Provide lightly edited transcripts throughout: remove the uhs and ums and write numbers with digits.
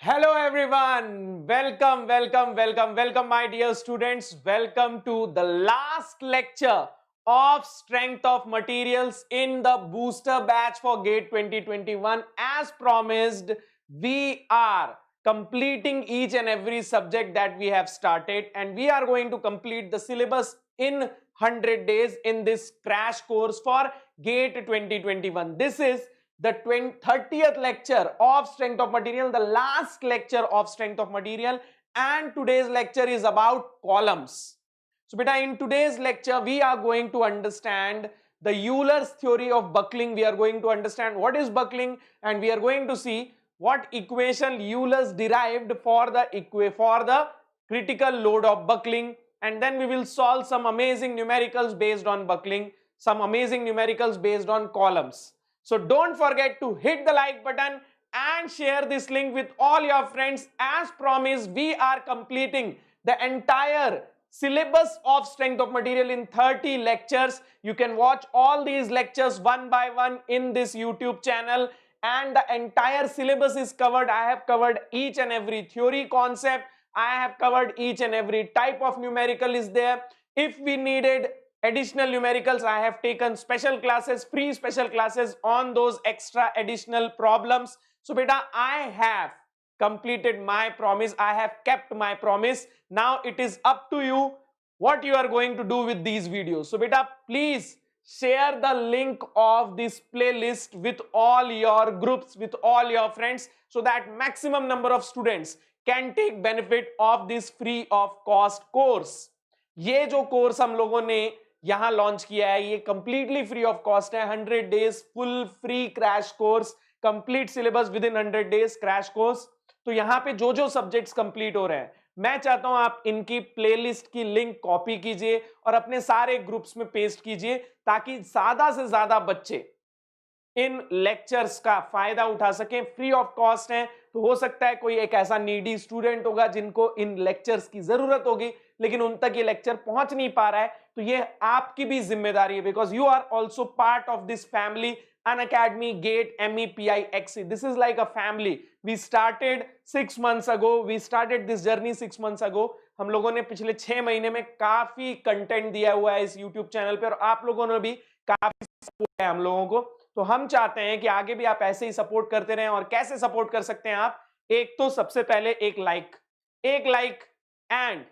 Hello everyone, welcome my dear students. Welcome to the last lecture of strength of materials in the booster batch for GATE 2021. As promised, we are completing each and every subject that we have started, and we are going to complete the syllabus in 100 days in this crash course for GATE 2021. This is the 30th lecture of strength of material, the last lecture of strength of material, and today's lecture is about columns. So beta, in today's lecture we are going to understand the Euler's theory of buckling. We are going to understand what is buckling, and we are going to see what equation Euler's derived for the critical load of buckling, and then we will solve some amazing numericals based on buckling, some amazing numericals based on columns. So don't forget to hit the like button and share this link with all your friends. As promised, we are completing the entire syllabus of strength of material in 30 lectures. You can watch all these lectures one by one in this YouTube channel, and the entire syllabus is covered. I have covered each and every theory concept. I have covered each and every type of numerical is there. If we needed additional numericals, I have taken special classes, free special classes on those extra additional problems. So beta, I have completed my promise. I have kept my promise. Now it is up to you what you are going to do with these videos. So beta, please share the link of this playlist with all your groups, with all your friends, so that maximum number of students can take benefit of this free of cost course. ये जो course हम लोगों ने यहां launch किया है, ये completely free of cost है. 100 days full free crash course, complete syllabus with in 100 days crash course. तो यहां पे जो जो सब्जेक्ट्स कंप्लीट हो रहे हैं, मैं चाहता हूं आप इनकी प्लेलिस्ट की लिंक कॉपी कीजिए और अपने सारे ग्रुप्स में पेस्ट कीजिए, ताकि ज्यादा से ज्यादा बच्चे इन लेक्चर्स का फायदा उठा सकें. फ्री ऑफ कॉस्ट है, तो हो सकता है कोई एक ऐसा नीडी स्टूडेंट होगा जिनको इन लेक्चर्स की जरूरत होगी, लेकिन उन तक ये लेक्चर पहुंच नहीं पा रहा है. तो ये आपकी भी जिम्मेदारी है, because you are also part of this family, Unacademy, GATE, MEPI, XE. This is like a family. We started 6 months ago. We started this journey 6 months ago. हम लोगों ने पिछले 6 महीने में काफी कंटेंट दिया हुआ है इस YouTube चैनल पे, और आप लोगों ने भी काफी सपोर्ट है हम लोगों को. तो हम चाहते हैं कि आगे भी आप ऐसे ही सपोर्ट करते रहें. और कैसे सपोर्ट कर सकते हैं आप? एक तो सबसे पहले एक लाइक एंड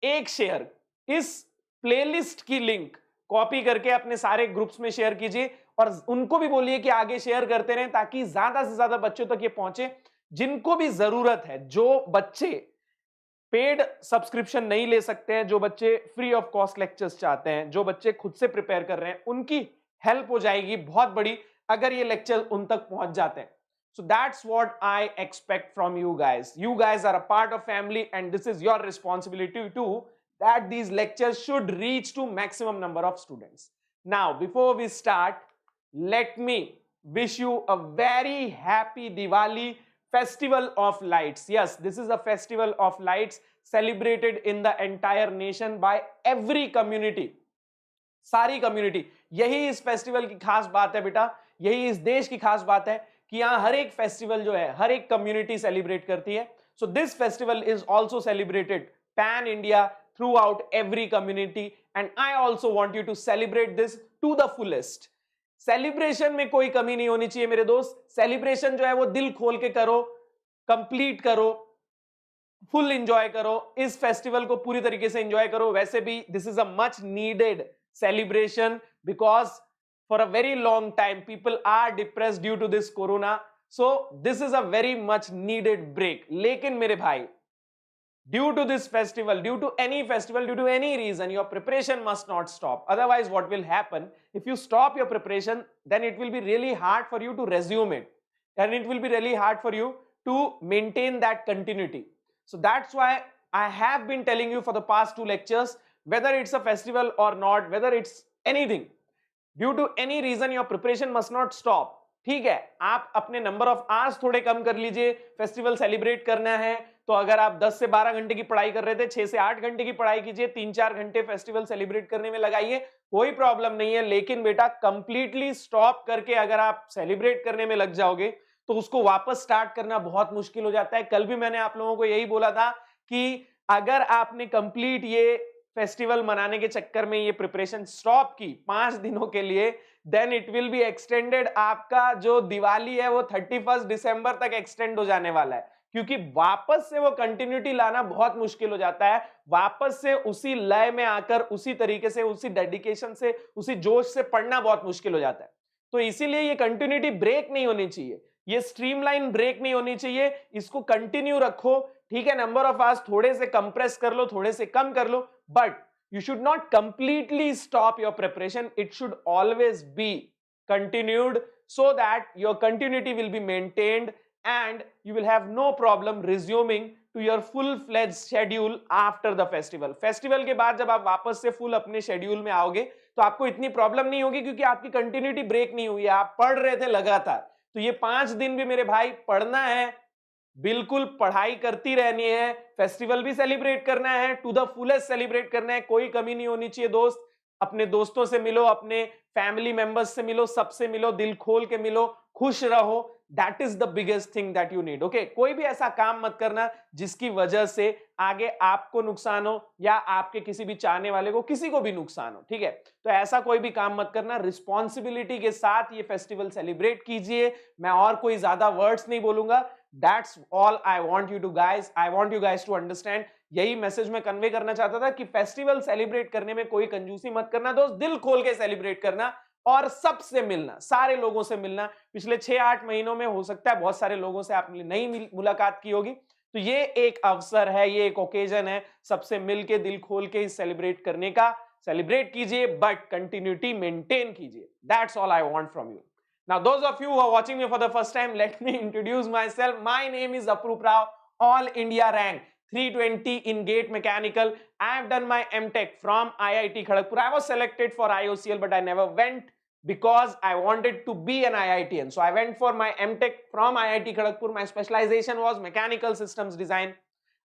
एक शेयर. इस प्लेलिस्ट की लिंक कॉपी करके अपने सारे ग्रुप्स में शेयर कीजिए, और उनको भी बोलिए कि आगे शेयर करते रहें, ताकि ज्यादा से ज्यादा बच्चों तक ये पहुंचे जिनको भी जरूरत है. जो बच्चे पेड सब्सक्रिप्शन नहीं ले सकते हैं, जो बच्चे फ्री ऑफ कॉस्ट लेक्चर्स चाहते हैं, जो बच्चे खुद से प्रिपेयर कर रहे हैं, उनकी हेल्प हो जाएगी बहुत बड़ी अगर ये लेक्चर उन तक पहुंच जाते हैं. So that's what I expect from you guys. You guys are a part of family, and this is your responsibility too, that these lectures should reach to maximum number of students. Now, before we start, let me wish you a very happy Diwali, festival of lights. Yes, this is a festival of lights celebrated in the entire nation by every community. सारी community. यही इस festival की खास बात है बेटा, यही इस देश की खास बात है कि यहाँ हर एक फेस्टिवल जो है हर एक कम्युनिटी सेलिब्रेट करती है. So this festival is also celebrated pan India throughout every community, and I also want you to celebrate this to the fullest. Celebration में कोई कमी नहीं होनी चाहिए मेरे दोस्त. सेलिब्रेशन जो है वो दिल खोल के करो, कंप्लीट करो, फुल एंजॉय करो. इस फेस्टिवल को पूरी तरीके से एंजॉय करो. वैसे भी this is a much needed celebration, because for a very long time people are depressed due to this corona. So this is a very much needed break. लेकिन मेरे भाई, due to this festival, due to any festival, due to any reason, your preparation must not stop. Otherwise what will happen, if you stop your preparation, then it will be really hard for you to resume it, and it will be really hard for you to maintain that continuity. So that's why I have been telling you for the past 2 lectures, whether it's a festival or not, whether it's anything, due to any reason your preparation must not stop. ठीक है, आप अपने number of hours थोड़े कम कर लीजिए. Festival celebrate करना है तो अगर आप 10 से 12 घंटे की पढ़ाई कर रहे थे, 6 से 8 घंटे की पढ़ाई कीजिए, 3-4 घंटे फेस्टिवल सेलिब्रेट करने में लगाइए, कोई प्रॉब्लम नहीं है. लेकिन बेटा कंप्लीटली स्टॉप करके अगर आप सेलिब्रेट करने में लग जाओगे तो उसको वापस स्टार्ट करना बहुत मुश्किल हो जाता है। कल भी मैंने आप लोगों को यही बोला था कि अगर आपने कंप्लीट ये फेस्टिवल मनाने के चक्कर में ये प्रिपरेशन स्टॉप की 5 दिनों के लिए, then it will be extended. आपका जो दिवाली है वो 31 दिसंबर तक एक्सटेंड हो जाने वाला है, क्योंकि वापस से वो कंटिन्यूटी लाना बहुत मुश्किल हो जाता है। वापस से उसी लय में आकर उसी तरीके से, उसी डेडिकेशन से, उसी जोश से पढ़ना बहुत मुश्किल हो जाता है। तो इसीलिए ये कंटिन्यूटी ब्रेक नहीं होनी चाहिए, ये स्ट्रीमलाइन ब्रेक नहीं होनी चाहिए, इसको कंटिन्यू रखो। ठीक है, नंबर ऑफ आवर्स थोड़े से कंप्रेस कर लो, थोड़े से कम कर लो, but you should not completely stop your preparation. It should always be continued so that your continuity will be maintained and you will have no problem resuming to your full-fledged schedule after the festival. Festival के बाद जब आप वापस से full अपने schedule में आओगे तो आपको इतनी प्रॉब्लम नहीं होगी, क्योंकि आपकी कंटिन्यूटी ब्रेक नहीं हुई है, आप पढ़ रहे थे लगातार। तो ये 5 दिन भी मेरे भाई पढ़ना है, बिल्कुल पढ़ाई करती रहनी है, फेस्टिवल भी सेलिब्रेट करना है, टू द फुलेस्ट सेलिब्रेट करना है, कोई कमी नहीं होनी चाहिए। दोस्त, अपने दोस्तों से मिलो, अपने फैमिली मेंबर्स से मिलो, सबसे मिलो, दिल खोल के मिलो, खुश रहो। That is the biggest thing that you need. Okay, कोई भी ऐसा काम मत करना जिसकी वजह से आगे आपको नुकसान हो या आपके किसी भी चाहने वाले को, किसी को भी नुकसान हो। ठीक है, तो ऐसा कोई भी काम मत करना, रिस्पॉन्सिबिलिटी के साथ ये फेस्टिवल सेलिब्रेट कीजिए। मैं और कोई ज्यादा वर्ड्स नहीं बोलूंगा। That's all I want you to guys. I want you guys to understand. यही मैसेज मैं कन्वे करना चाहता था कि फेस्टिवल सेलिब्रेट करने में कोई कंजूसी मत करना दोस्त, दिल खोल के सेलिब्रेट करना और सबसे मिलना, सारे लोगों से मिलना। पिछले 6-8 महीनों में हो सकता है बहुत सारे लोगों से आपने नहीं मुलाकात की होगी, तो ये एक अवसर है, ये एक ओकेजन है सबसे मिलके दिल खोल के सेलिब्रेट करने का। सेलिब्रेट कीजिए बट कंटिन्यूटी मेंटेन कीजिए। That's all I want from you. Now, those of you who are watching me for the first time, let me introduce myself. My name is Aprup Rao, All India rank 320 in Gate Mechanical. I have done my MTech from IIT Kharagpur. I was selected for IOCL, but I never went because I wanted to be an IITian. So I went for my MTech from IIT Kharagpur. My specialization was mechanical systems design.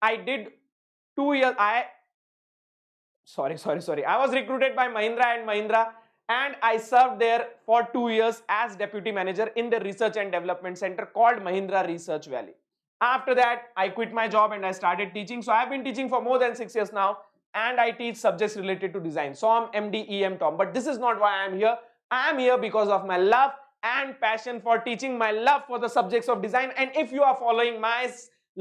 I did 2 years. I was recruited by Mahindra and Mahindra, and I served there for 2 years as deputy manager in the research and development center called Mahindra Research Valley. After that, I quit my job and I started teaching. So I've been teaching for more than 6 years now, and I teach subjects related to design, SOM, MD, EM, TOM. But this is not why I'm here. I'm here because of my love and passion for teaching, my love for the subjects of design. And if you are following my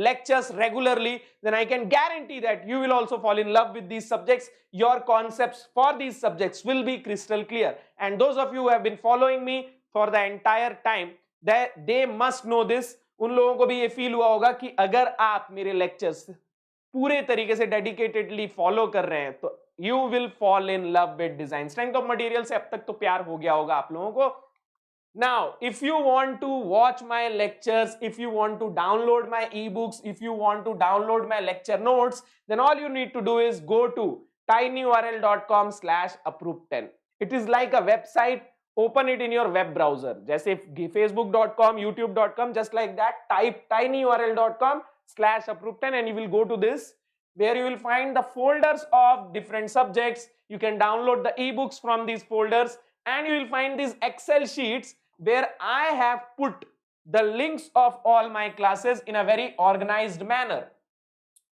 lectures regularly, then I can guarantee that you will also fall in love with these subjects. Your concepts for these subjects will be crystal clear. And those of you who have been following me for the entire time, they must know this. उन लोगों को भी ये feel हुआ होगा कि अगर आप मेरे लेक्चर्स पूरे तरीके से डेडिकेटेडली फॉलो कर रहे हैं तो you will fall in love with design. Strength of material से अब तक तो प्यार हो गया होगा आप लोगों को। Now, if you want to watch my lectures, if you want to download my ebooks, if you want to download my lecture notes, then all you need to do is go to tinyurl.com/approve10. It is like a website. Open it in your web browser. जैसे facebook.com, youtube.com, just like that. Type tinyurl.com/approve10 and you will go to this, where you will find the folders of different subjects. You can download the ebooks from these folders, and you will find these Excel sheets where I have put the links of all my classes in a very organized manner.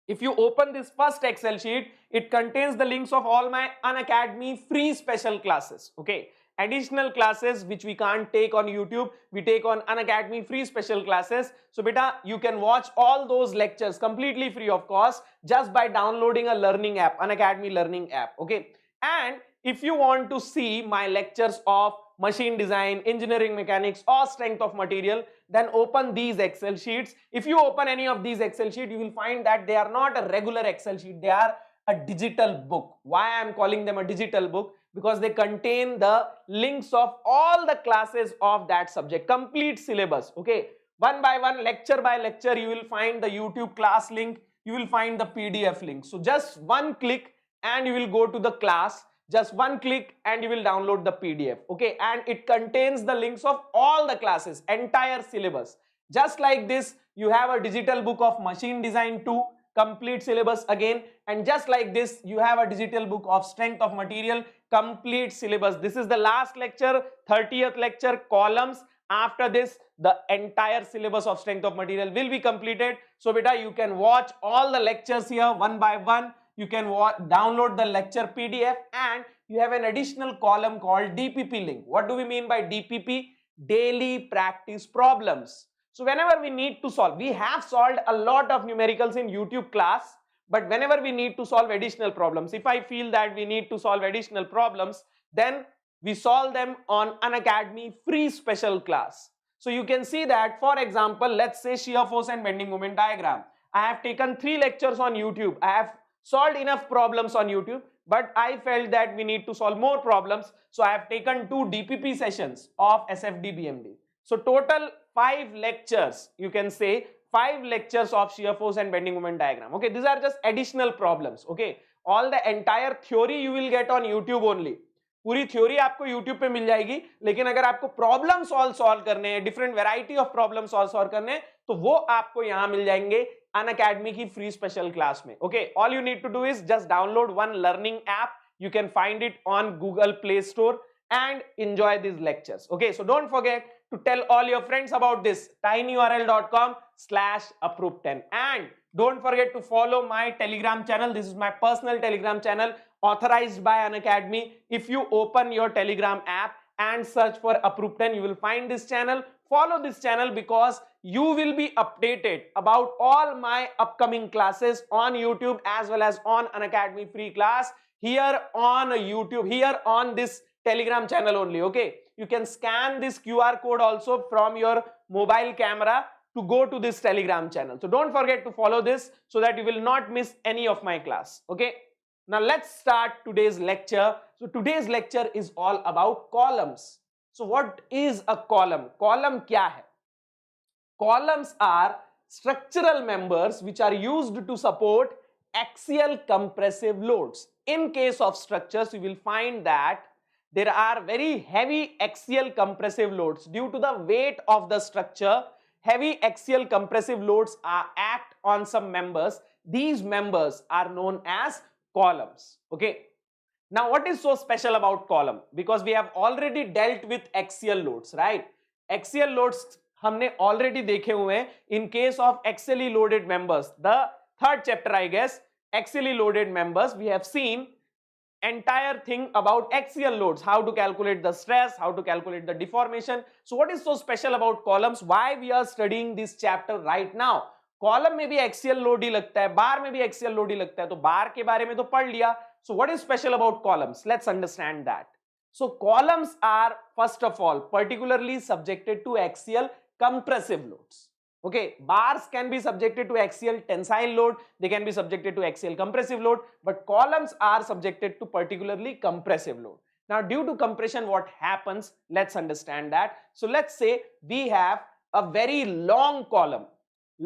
If you open this first Excel sheet, it contains the links of all my Unacademy free special classes. Okay, additional classes which we can't take on YouTube, we take on Unacademy free special classes. So beta, you can watch all those lectures completely free of cost just by downloading a learning app, Unacademy learning app. Okay, and if you want to see my lectures of machine design, engineering mechanics, or strength of material, then open these Excel sheets. If you open any of these Excel sheets, you will find that they are not a regular Excel sheet, they are a digital book. Why I am calling them a digital book? Because they contain the links of all the classes of that subject, complete syllabus. Okay, one by one, lecture by lecture, you will find the YouTube class link, you will find the PDF link. So just one click and you will go to the class. Just one click and you will download the PDF. Okay, and it contains the links of all the classes, entire syllabus. Just like this, you have a digital book of machine design 2, complete syllabus again, and just like this, you have a digital book of strength of material, complete syllabus. This is the last lecture, 30th lecture, columns. After this, the entire syllabus of strength of material will be completed. So beta, you can watch all the lectures here one by one. You can download the lecture PDF, and you have an additional column called DPP link. What do we mean by DPP? Daily practice problems. So whenever we need to solve, we have solved a lot of numericals in YouTube class, but whenever we need to solve additional problems, if I feel that we need to solve additional problems, then we solve them on Unacademy free special class. So you can see that, for example, let's say shear force and bending moment diagram. I have taken 3 lectures on YouTube. I have solved enough problems on YouTube, but I felt that we need to solve more problems. So I have taken 2 DPP sessions of SFD BMD. So total 5 lectures, you can say 5 lectures of shear force and bending moment diagram. Okay, these are just additional problems. Okay, all the entire theory you will get on YouTube only. पूरी theory आपको YouTube पे मिल जाएगी, लेकिन अगर आपको problem solve करने हैं, different variety of problem solve करने हैं, तो वो आपको यहां मिल जाएंगे अनअकैडमी की फ्री स्पेशल क्लास में. Okay, all you need to do is just download one learning app. You can find it on Google Play Store and enjoy these lectures. Okay, so don't forget to tell all your friends about this, tinyurl.com/approve10, and don't forget to follow my Telegram channel. This is my personal Telegram channel authorized by Unacademy. If you open your Telegram app and search for Approve10, you will find this channel. Follow this channel because you will be updated about all my upcoming classes on YouTube as well as on Unacademy free class here on YouTube, here on this Telegram channel only. Okay, you can scan this QR code also from your mobile camera to go to this Telegram channel. So don't forget to follow this so that you will not miss any of my class. Okay, now let's start today's lecture. So today's lecture is all about columns. So what is a column? Column kya hai? Columns are structural members which are used to support axial compressive loads. In case of structures, you will find that there are very heavy axial compressive loads. Due to the weight of the structure, heavy axial compressive loads act on some members. These members are known as columns. Okay. Now, what is so special about column? Because we have already dealt with axial loads, right? Axial loads हमने already देखे हुए हैं in case of axially loaded members. The third chapter, I guess, axially loaded members, we have seen entire thing about axial loads, how to calculate the stress, how to calculate the deformation. So what is so special about columns? Why we are studying this chapter right now? Column में भी axial load ही लगता है, बार में भी axial load ही लगता है, तो बार के बारे में तो पढ़ लिया. So what is special about columns? Let's understand that. So columns are first of all particularly subjected to axial compressive loads. Okay, bars can be subjected to axial tensile load, they can be subjected to axial compressive load, but columns are subjected to particularly compressive load. Now due to compression, what happens? Let's understand that. So let's say we have a very long column.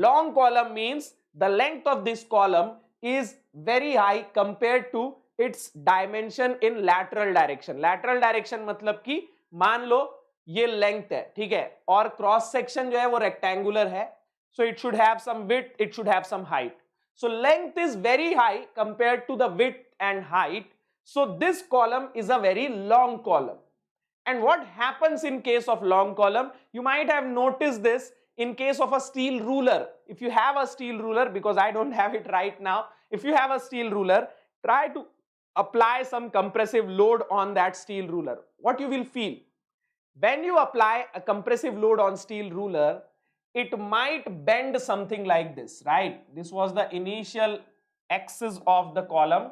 Long column means the length of this column is very high compared to its dimension in lateral direction. Lateral direction मतलब कि मान लो ये length है, ठीक है, और cross section जो है वो रेक्टेंगुलर है. So it should have some width, it should have some height. So length is very high compared to the width and height. So this column is a very long column. And what happens in case of long column? You might have noticed this in case of a steel ruler. If you have a steel ruler, because I don't have it right now, if you have a steel ruler, try to apply some compressive load on that steel ruler. What you will feel? When you apply a compressive load on steel ruler, it might bend something like this, right? This was the initial axis of the column.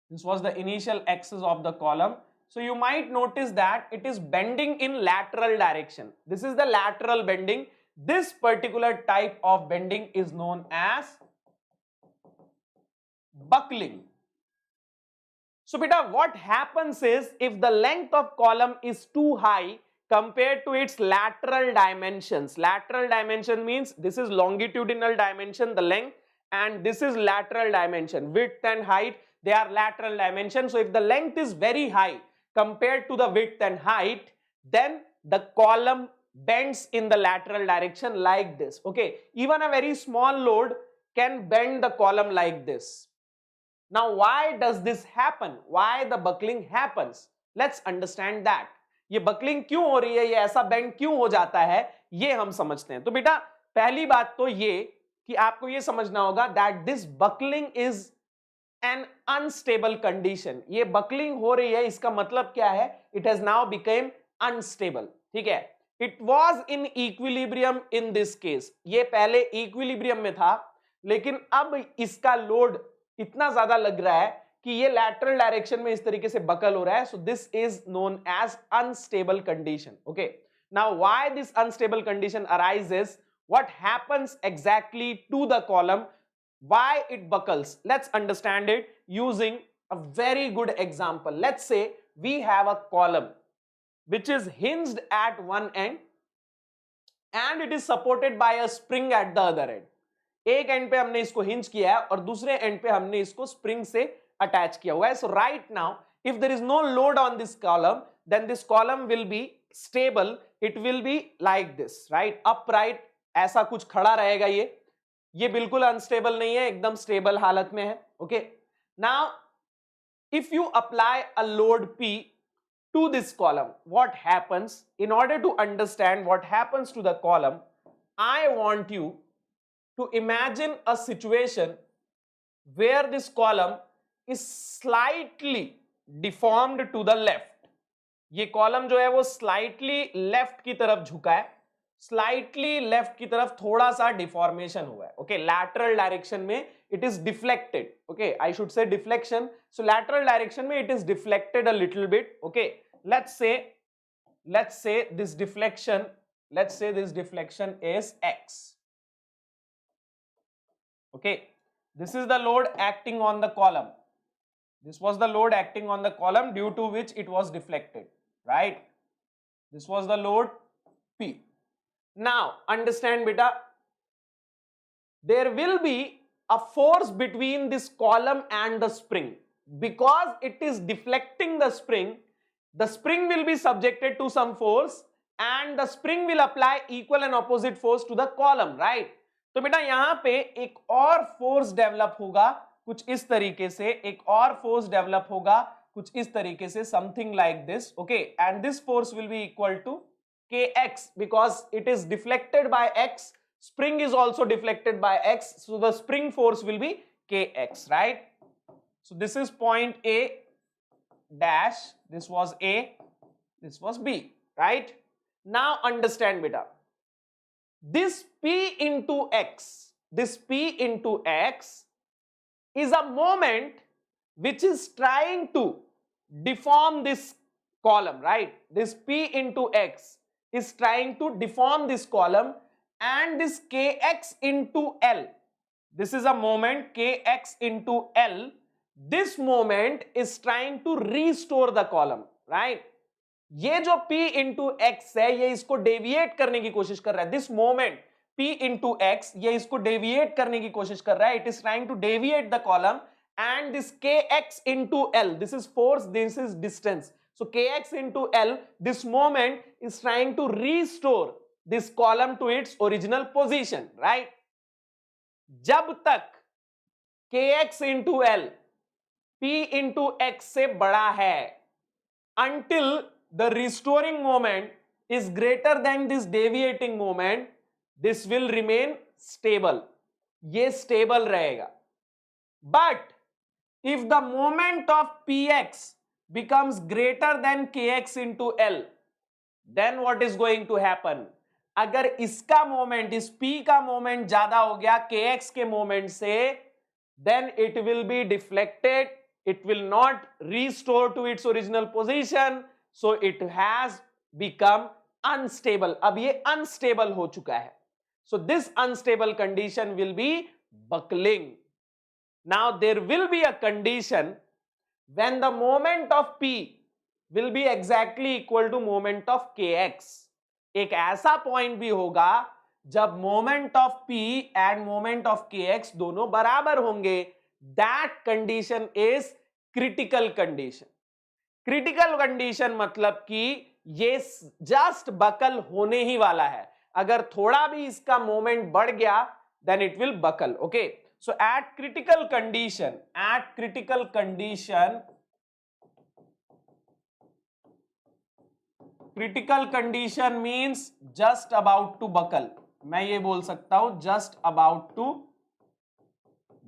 This was the initial axis of the column. So you might notice that it is bending in lateral direction. This is the lateral bending. This particular type of bending is known as buckling. So beta, what happens is if the length of column is too high compared to its lateral dimensions. Lateral dimension means this is longitudinal dimension, the length, and this is lateral dimension. Width and height, they are lateral dimension. So if the length is very high compared to the width and height, then the column bends in the lateral direction like this. Okay, even a very small load can bend the column like this. Now why does this happen? Why the buckling happens? Let's understand that. ये buckling क्यों हो रही है, ये ऐसा bend क्यों हो जाता है, ये हम समझते हैं। तो बेटा पहली बात तो ये कि आपको ये समझना होगा that this buckling is an unstable condition. ये बकलिंग हो रही है, इसका मतलब क्या है, it has now became unstable. ठीक है, it was in equilibrium in this case, ये पहले इक्विलिब्रियम में था, लेकिन अब इसका लोड इतना ज्यादा लग रहा है कि ये लैटरल डायरेक्शन में इस तरीके से बकल हो रहा है। So this is known as unstable condition. Okay, now why this unstable condition arises, what happens exactly to the column, why it buckles? Let's understand it using a very good example. Let's say we have a column which is hinged at one end and it is supported by a spring at the other end. एक and पे हमने इसको hinge किया है और दूसरे and पे हमने इसको स्प्रिंग से अटैच किया हुआ है. So right now if there is no load on this column, then this column will be stable. It will be like this, right? Upright, ऐसा कुछ खड़ा रहेगा. ये बिल्कुल अनस्टेबल नहीं है, एकदम स्टेबल हालत में है. Okay, now if you apply a load P to this column, what happens? In order to understand what happens to the column, I want you to imagine a situation where this column is slightly deformed to the left. ये column जो है वो slightly left की तरफ झुका है, slightly left की तरफ थोड़ा सा डिफॉर्मेशन हुआ है. ओके, लैटरल डायरेक्शन में it is deflected. Okay, I should say deflection. So lateral direction में it is deflected a little bit. Okay, let's say this deflection is x. Okay, this is the load acting on the column. This was the load acting on the column due to which it was deflected, right? This was the load P. Now understand beta, there will be a force between this column and the spring. Because it is deflecting the spring will be subjected to some force and the spring will apply equal and opposite force to the column, right? तो बेटा यहां पे एक और force develop होगा कुछ इस तरीके से, एक और फोर्स डेवलप होगा कुछ इस तरीके से, something like this. Okay, and this force will be equal to kx because it is deflected by x, spring is also deflected by x, so the spring force will be kx, right? So this is point A dash, this was A, this was B, right? Now understand beta, this P into x is a moment which is trying to deform this column, right? This P into x is trying to deform this column, and this kx into L, this is a moment kx into L, this moment is trying to restore the column, right? ये जो P into x है ये इसको deviate करने की कोशिश कर रहा है. This moment P into x ये इसको डेविएट करने की कोशिश कर रहा है. It is trying to deviate the column, and this kx into L, this is force, this is distance. So kx into L, this moment is trying to restore this column to its original position, right? जब तक kx into L P into x से बड़ा है, until the restoring moment is greater than this deviating moment, this will remain stable. ये stable रहेगा. But if the moment of px becomes greater than kx into L, then what is going to happen? अगर इसका moment, इस p का moment ज्यादा हो गया kx के मोमेंट से, then it will be deflected, it will not restore to its original position, so it has become unstable. अब ये unstable हो चुका है. So this unstable condition will be buckling. Now there will be a condition when the moment of P will be exactly equal to moment of kx. एक ऐसा point भी होगा जब moment of P end moment of kx दोनों बराबर होंगे. That condition is critical condition. Critical condition मतलब कि ये जस्ट बकल होने ही वाला है. अगर थोड़ा भी इसका मोमेंट बढ़ गया then it will buckle. Okay, so at critical condition critical condition means just about to buckle, मैं ये बोल सकता हूं just about to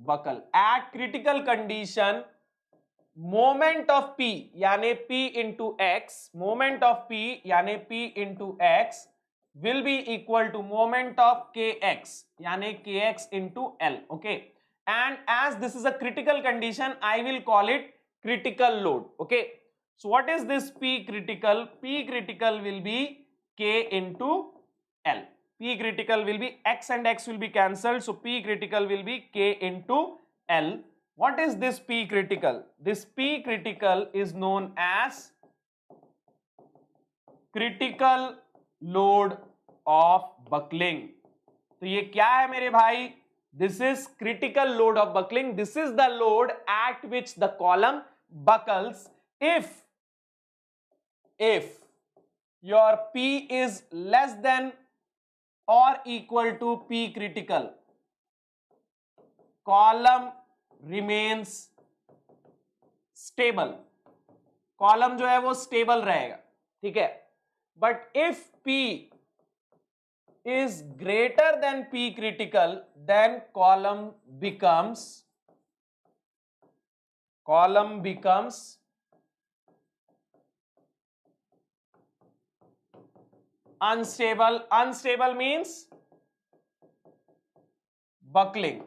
buckle. At critical condition moment of P यानी P into x, moment of P यानी P into x will be equal to moment of kx यानी kx into L। Okay, and as this is a critical condition I will call it critical load। okay, so what is this P critical? P critical will be K into L. P critical will be x and x will be cancelled, so P critical will be K into L. What is this P critical? This P critical is known as critical load of buckling। तो ये क्या है मेरे भाई? This is critical load of buckling. This is the load at which the column buckles if your P is less than or equal to P critical, column remains stable। Column जो है वो stable रहेगा, ठीक है। But if P is greater than P critical, then column becomes unstable। Unstable means buckling।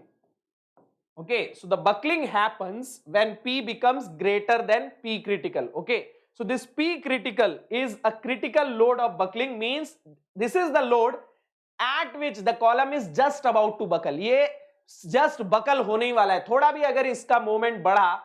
okay, so the buckling happens when P becomes greater than P critical। okay, so this P critical is a critical load of buckling, means this is the load at which the column is just about to buckle। ये just buckle होने ही वाला है, थोड़ा भी अगर इसका moment बढ़ा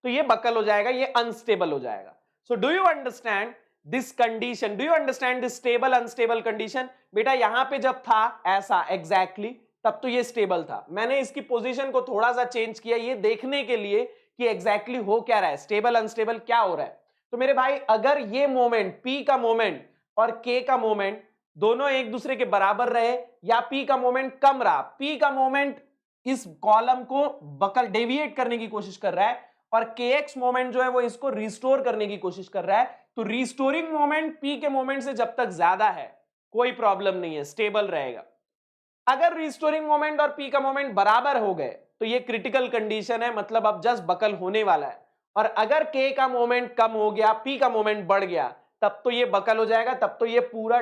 तो ये बकल हो जाएगा, ये अनस्टेबल हो जाएगा। सो do you understand this condition? Do you understand this stable unstable condition? बेटा यहां पे जब था ऐसा एग्जैक्टली तब तो ये स्टेबल था, मैंने इसकी पोजीशन को थोड़ा सा चेंज किया ये देखने के लिए कि एग्जैक्टली हो क्या रहा है, स्टेबल अनस्टेबल क्या हो रहा है। तो मेरे भाई अगर ये मोमेंट P का मोमेंट और K का मोमेंट दोनों एक दूसरे के बराबर रहे या P का मोमेंट कम रहा, P का मोमेंट इस कॉलम को बकल डेविएट करने की कोशिश कर रहा है और kx मोमेंट जो है वो इसको रिस्टोर करने की कोशिश कर रहा है, तो रिस्टोरिंग मोमेंट P के मोमेंट से जब तक ज्यादा है कोई प्रॉब्लम नहीं है, स्टेबल रहेगा। अगर रिस्टोरिंग मोमेंट और P का मोमेंट बराबर हो गए तो ये क्रिटिकल कंडीशन है, मतलब अब जस्ट बकल होने वाला है। और अगर K का मोमेंट कम हो गया, P का मोमेंट बढ़ गया, तब तो ये बकल हो जाएगा, तब तो ये पूरा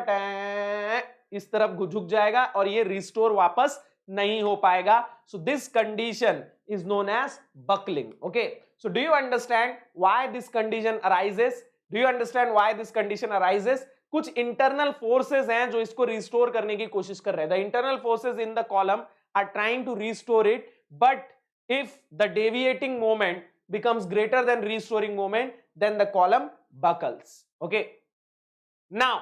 इस तरफ झुक जाएगा और ये रिस्टोर वापस नहीं हो पाएगा। So this condition is known as buckling. Okay, so do you understand why this condition arises? Do you understand why this condition arises? कुछ इंटरनल फोर्सेस हैं जो इसको रिस्टोर करने की कोशिश कर रहे हैं। The internal forces in the column are trying to restore it, but if the deviating moment becomes greater than restoring moment, then the column buckles। okay, now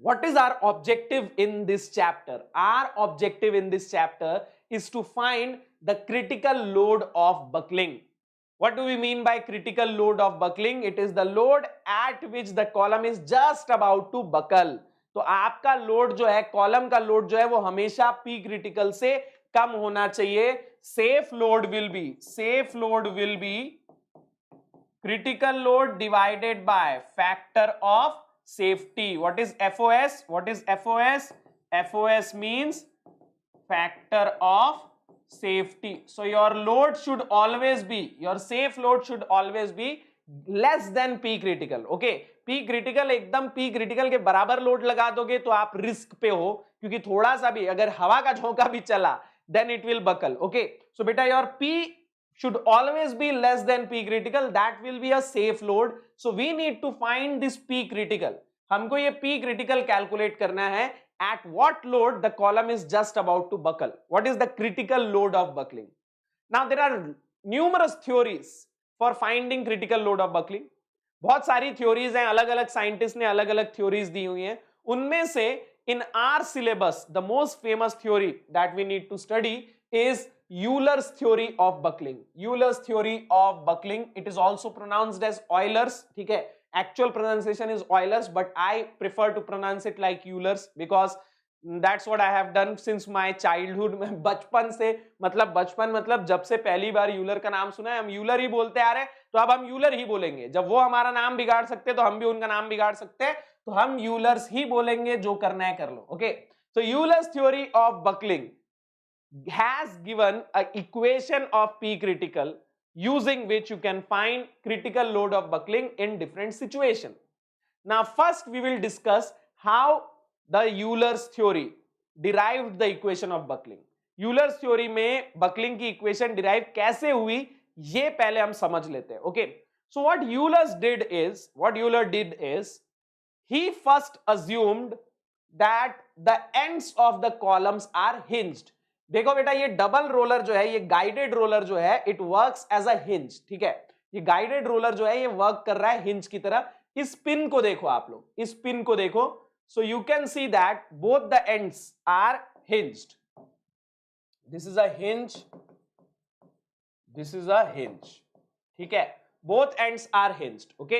what is our objective in this chapter? Our objective in this chapter is to find the critical load of buckling। what do we mean by critical load of buckling? It is the load at which the column is just about to buckle। तो आपका load जो है, column का load जो है वो हमेशा P critical से कम होना चाहिए। Safe load will be critical load divided by factor of safety। what is FOS? FOS means factor of safety। so your load should always be, your safe load should always be less than P critical। okay, P critical एकदम P critical के बराबर load लगा दोगे तो आप risk पे हो, क्योंकि थोड़ा सा भी अगर हवा का झोंका भी चला then it will buckle। okay, so beta your P should always be less than P critical, that will be a safe load। so we need to find this P critical। हमको ये P critical calculate करना है, at what load the column is just about to buckle, what is the critical load of buckling। now there are numerous theories for finding critical load of buckling। बहुत सारी theories हैं, अलग अलग scientist ने अलग अलग थ्योरीज दी हुई हैं। उनमें से in our syllabus the most famous theory that we need to study is Euler's theory of buckling। Euler's theory of buckling, it is also pronounced as Euler's। ठीक है, actual pronunciation is Euler's, but I prefer to pronounce it like Euler's because that's what I have done since my childhood। मैं बचपन से, मतलब जब से पहली बार Euler का नाम सुना है हम यूलर ही बोलते आ रहे हैं, तो अब हम यूलर ही बोलेंगे। जब वो हमारा नाम बिगाड़ सकते हैं तो हम भी उनका नाम बिगाड़ सकते हैं, तो हम यूलर्स ही बोलेंगे, जो करना है कर लो. Okay, so Euler's theory of buckling has given an equation of P critical using which you can find critical load of buckling in different situation. Now first we will discuss how the Euler's theory derived the equation of buckling. Euler's theory में buckling की equation derive कैसे हुई ये पहले हम समझ लेते हैं. Okay, so what Euler did is he first assumed that the ends of the columns are hinged. देखो बेटा, ये डबल रोलर जो है, ये गाइडेड रोलर जो है, it works as a hinge. ठीक है, ये गाइडेड रोलर जो है ये वर्क कर रहा है हिंज की तरह. इस पिन को देखो आप लोग, इस पिन को देखो. So you can see that both the ends are hinged. This is a hinge, this is a hinge. ठीक है, both ends are hinged. Okay,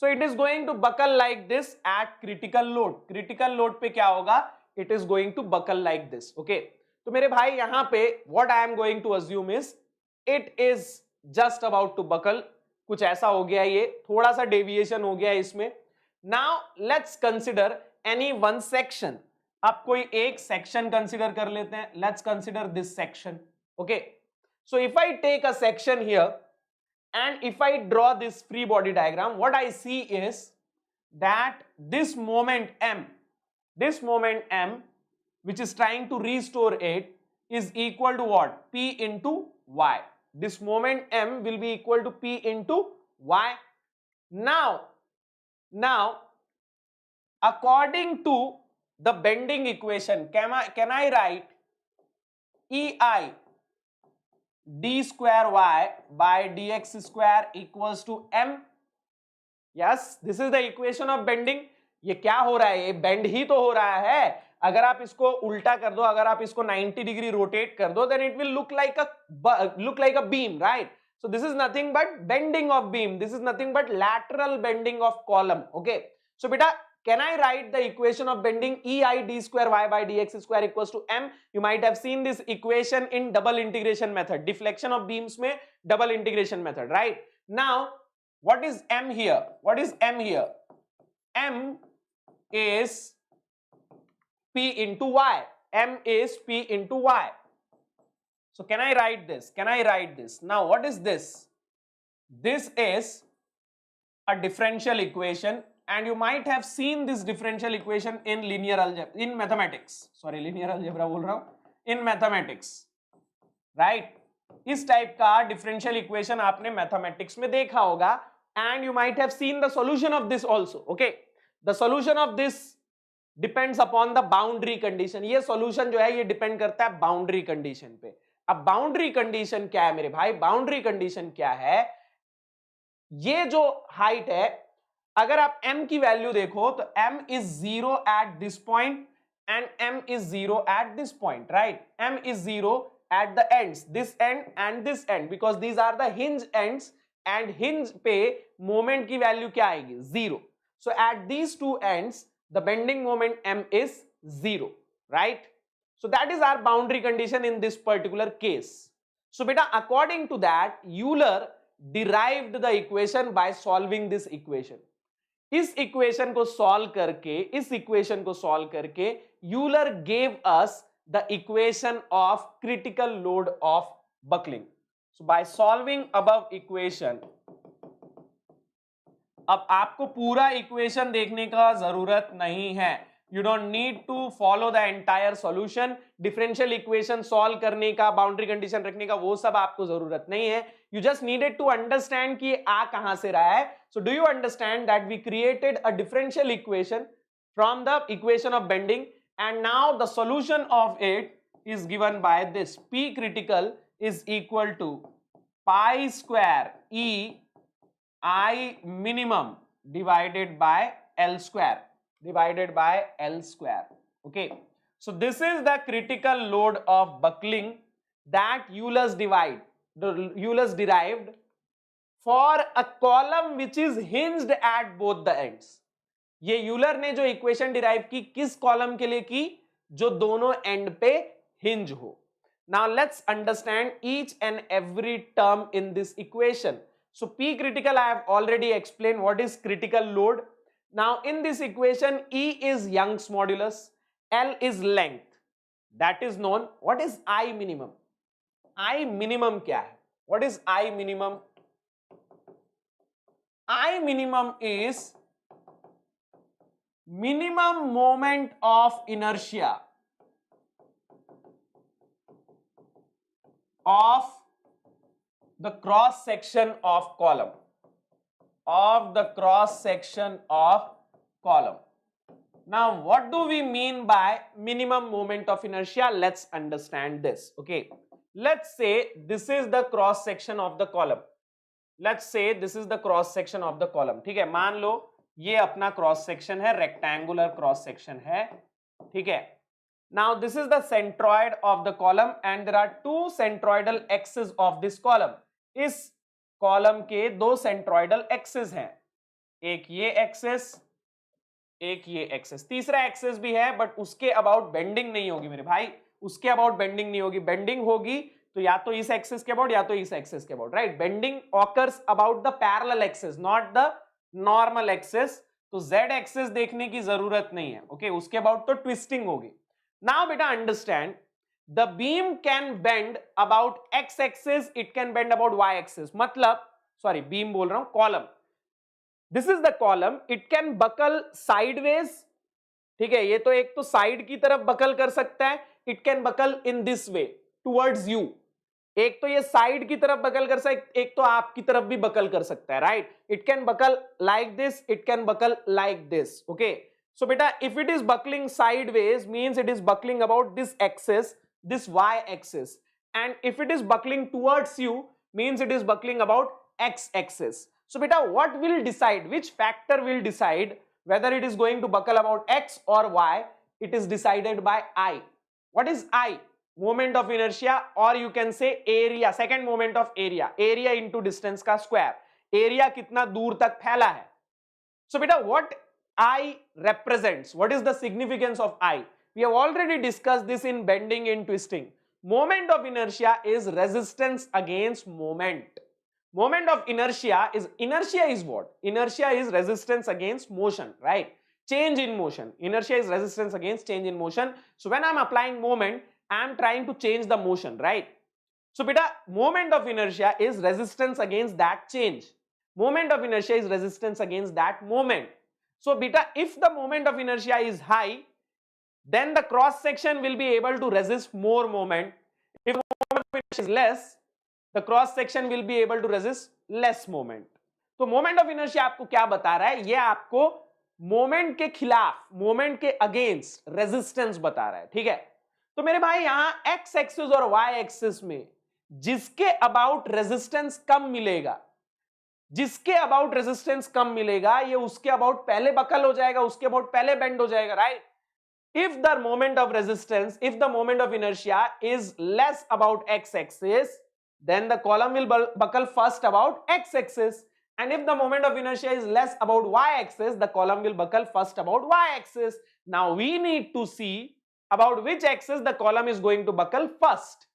so it is going to buckle like this at critical load. Critical load पे क्या होगा? It is going to buckle like this. Okay, तो मेरे भाई यहां पे what I am going to assume is it is just about to buckle. कुछ ऐसा हो गया, ये थोड़ा सा डेविएशन हो गया इसमें. Now let's consider any one section. अब कोई एक सेक्शन कंसिडर कर लेते हैं. Let's consider this section. Okay, so if I take a section here and if I draw this free body diagram, what I see is that this moment M, which is trying to restore it, is equal to what? P into Y. This moment M will be equal to P into Y. Now, according to the bending equation, can I write EI d square y by dx square equals to m? Yes, this is the equation of bending. ये क्या हो रहा है? ये bend ही तो हो रहा है. अगर आप इसको उल्टा कर दो, अगर आप इसको 90 डिग्री रोटेट कर दो, then it will look like a beam, right? So this is nothing but bending of beam. This is nothing but lateral bending of column. Okay, so beta, can I write the equation of bending EI d square y by dx square equals to m? You might have seen this equation in double integration method. Deflection of beams में double integration method, right? Now, what is m here? What is m here? M is P into y. M is P into y. So can I write this? Can I write this? Now, what is this? This is a differential equation. And you might have seen this differential equation in linear algebra, in mathematics. Sorry, linear algebra बोल रहा हूँ. In mathematics, right? इस type का differential equation आपने mathematics में देखा होगा. And you might have seen the solution of this also. Okay, the solution of this depends upon the boundary condition. ये solution जो है ये depend करता है boundary condition पे. अब boundary condition क्या है मेरे भाई? Boundary condition क्या है? ये जो height है, अगर आप m की वैल्यू देखो तो m is 0 at this point and m is 0 at this point, right? m is 0 at the ends, this end and this end, because these are the hinge ends and hinge पे moment की value क्या आएगी? 0. So at these two ends the bending moment m is 0, right? So that is our boundary condition in this particular case. So beta, according to that, Euler derived the equation by solving this equation. इस equation को solve करके Euler gave us the equation of critical load of buckling. So by solving above equation, अब आपको पूरा equation देखने का जरूरत नहीं है. You don't need to follow the entire solution. Differential equation solve करने का, बाउंड्री कंडीशन रखने का, वो सब आपको जरूरत नहीं है. You just needed to understand कि आ कहां से रहा है. So do you understand that we created a differential equation from the equation of bending, and now the solution of it is given by this. P critical is equal to pi square E I minimum divided by L square. Okay, so this is the critical load of buckling that Euler's derived for a column which is hinged at both the ends. ये Euler ने जो equation derive की किस column के लिए की? जो दोनों एंड पे हिंज हो. Now let's understand each and every term in this equation. So P critical, I have already explained what is critical load. Now in this equation, E is Young's modulus, L is length, that is known. What is I minimum? I minimum क्या है? What is I minimum? I minimum is minimum moment of inertia of the cross section of column. Now what do we mean by minimum moment of inertia? Let's understand this. Okay, let's say this is the cross section of the column. ठीक है, मान लो ये अपना cross section है, rectangular cross section है, ठीक है. Now this is the centroid of the column and there are two centroidal axes of this column. इस कॉलम के दो सेंट्रॉइडल एक्सिस हैं, एक ये एक्सिस, एक ये एक्सिस, तीसरा एक्सिस भी है बट उसके अबाउट बेंडिंग नहीं होगी मेरे भाई, उसके अबाउट बेंडिंग नहीं होगी. बेंडिंग होगी तो या तो इस एक्सिस के अबाउट या तो इस एक्सिस के about, right. Bending occurs about the parallel axis, not the normal axis. तो z एक्सिस देखने की जरूरत नहीं है, ओके. उसके अबाउट तो ट्विस्टिंग होगी. नाउ बेटा understand, the beam can bend about x axis, it can bend about y axis. मतलब सॉरी बीम बोल रहा हूं, column. This is the column, it can buckle sideways, ठीक है. ये तो एक तो साइड की तरफ बकल कर सकता है, it can buckle in this way towards you. एक तो ये साइड की तरफ बकल कर सकता है, एक तो आपकी तरफ भी बकल कर सकता है, right. It can buckle like this, it can buckle like this, okay. So beta, if it is buckling sideways means it is buckling about this axis, this y axis, and if it is buckling towards you means it is buckling about x axis. So beta, what will decide, which factor will decide whether it is going to buckle about x or y? It is decided by I. What is I? Moment of inertia, or you can say area, second moment of area, area into distance का square. Area कितना दूर तक फैला है. So beta, what I represents, what is the significance of I? We have already discussed this in bending and twisting. Moment of inertia is resistance against moment. Moment of inertia is what? Inertia is resistance against motion, right? Change in motion. Inertia is resistance against change in motion. So when I'm applying moment, I'm trying to change the motion, right? So beta, moment of inertia is resistance against that change. Moment of inertia is resistance against that moment. So beta, if the moment of inertia is high, then the cross section will be able to resist more moment. If moment of inertia is less, the cross section will be able to resist less moment. तो moment of inertia आपको क्या बता रहा है? ये आपको moment के खिलाफ, moment के against resistance बता रहा है, ठीक है. तो मेरे भाई यहां x axis और y axis में जिसके about resistance कम मिलेगा, जिसके अबाउट रेजिस्टेंस कम मिलेगा, ये उसके अबाउट पहले बकल हो जाएगा, उसके अबाउट पहले बेंड हो जाएगा, right. If the moment of resistance, if the moment of inertia is less about x axis, then the column will buckle first about x axis, and if the moment of inertia is less about y axis, the column will buckle first about y axis. Now we need to see about which axis the column is going to buckle first.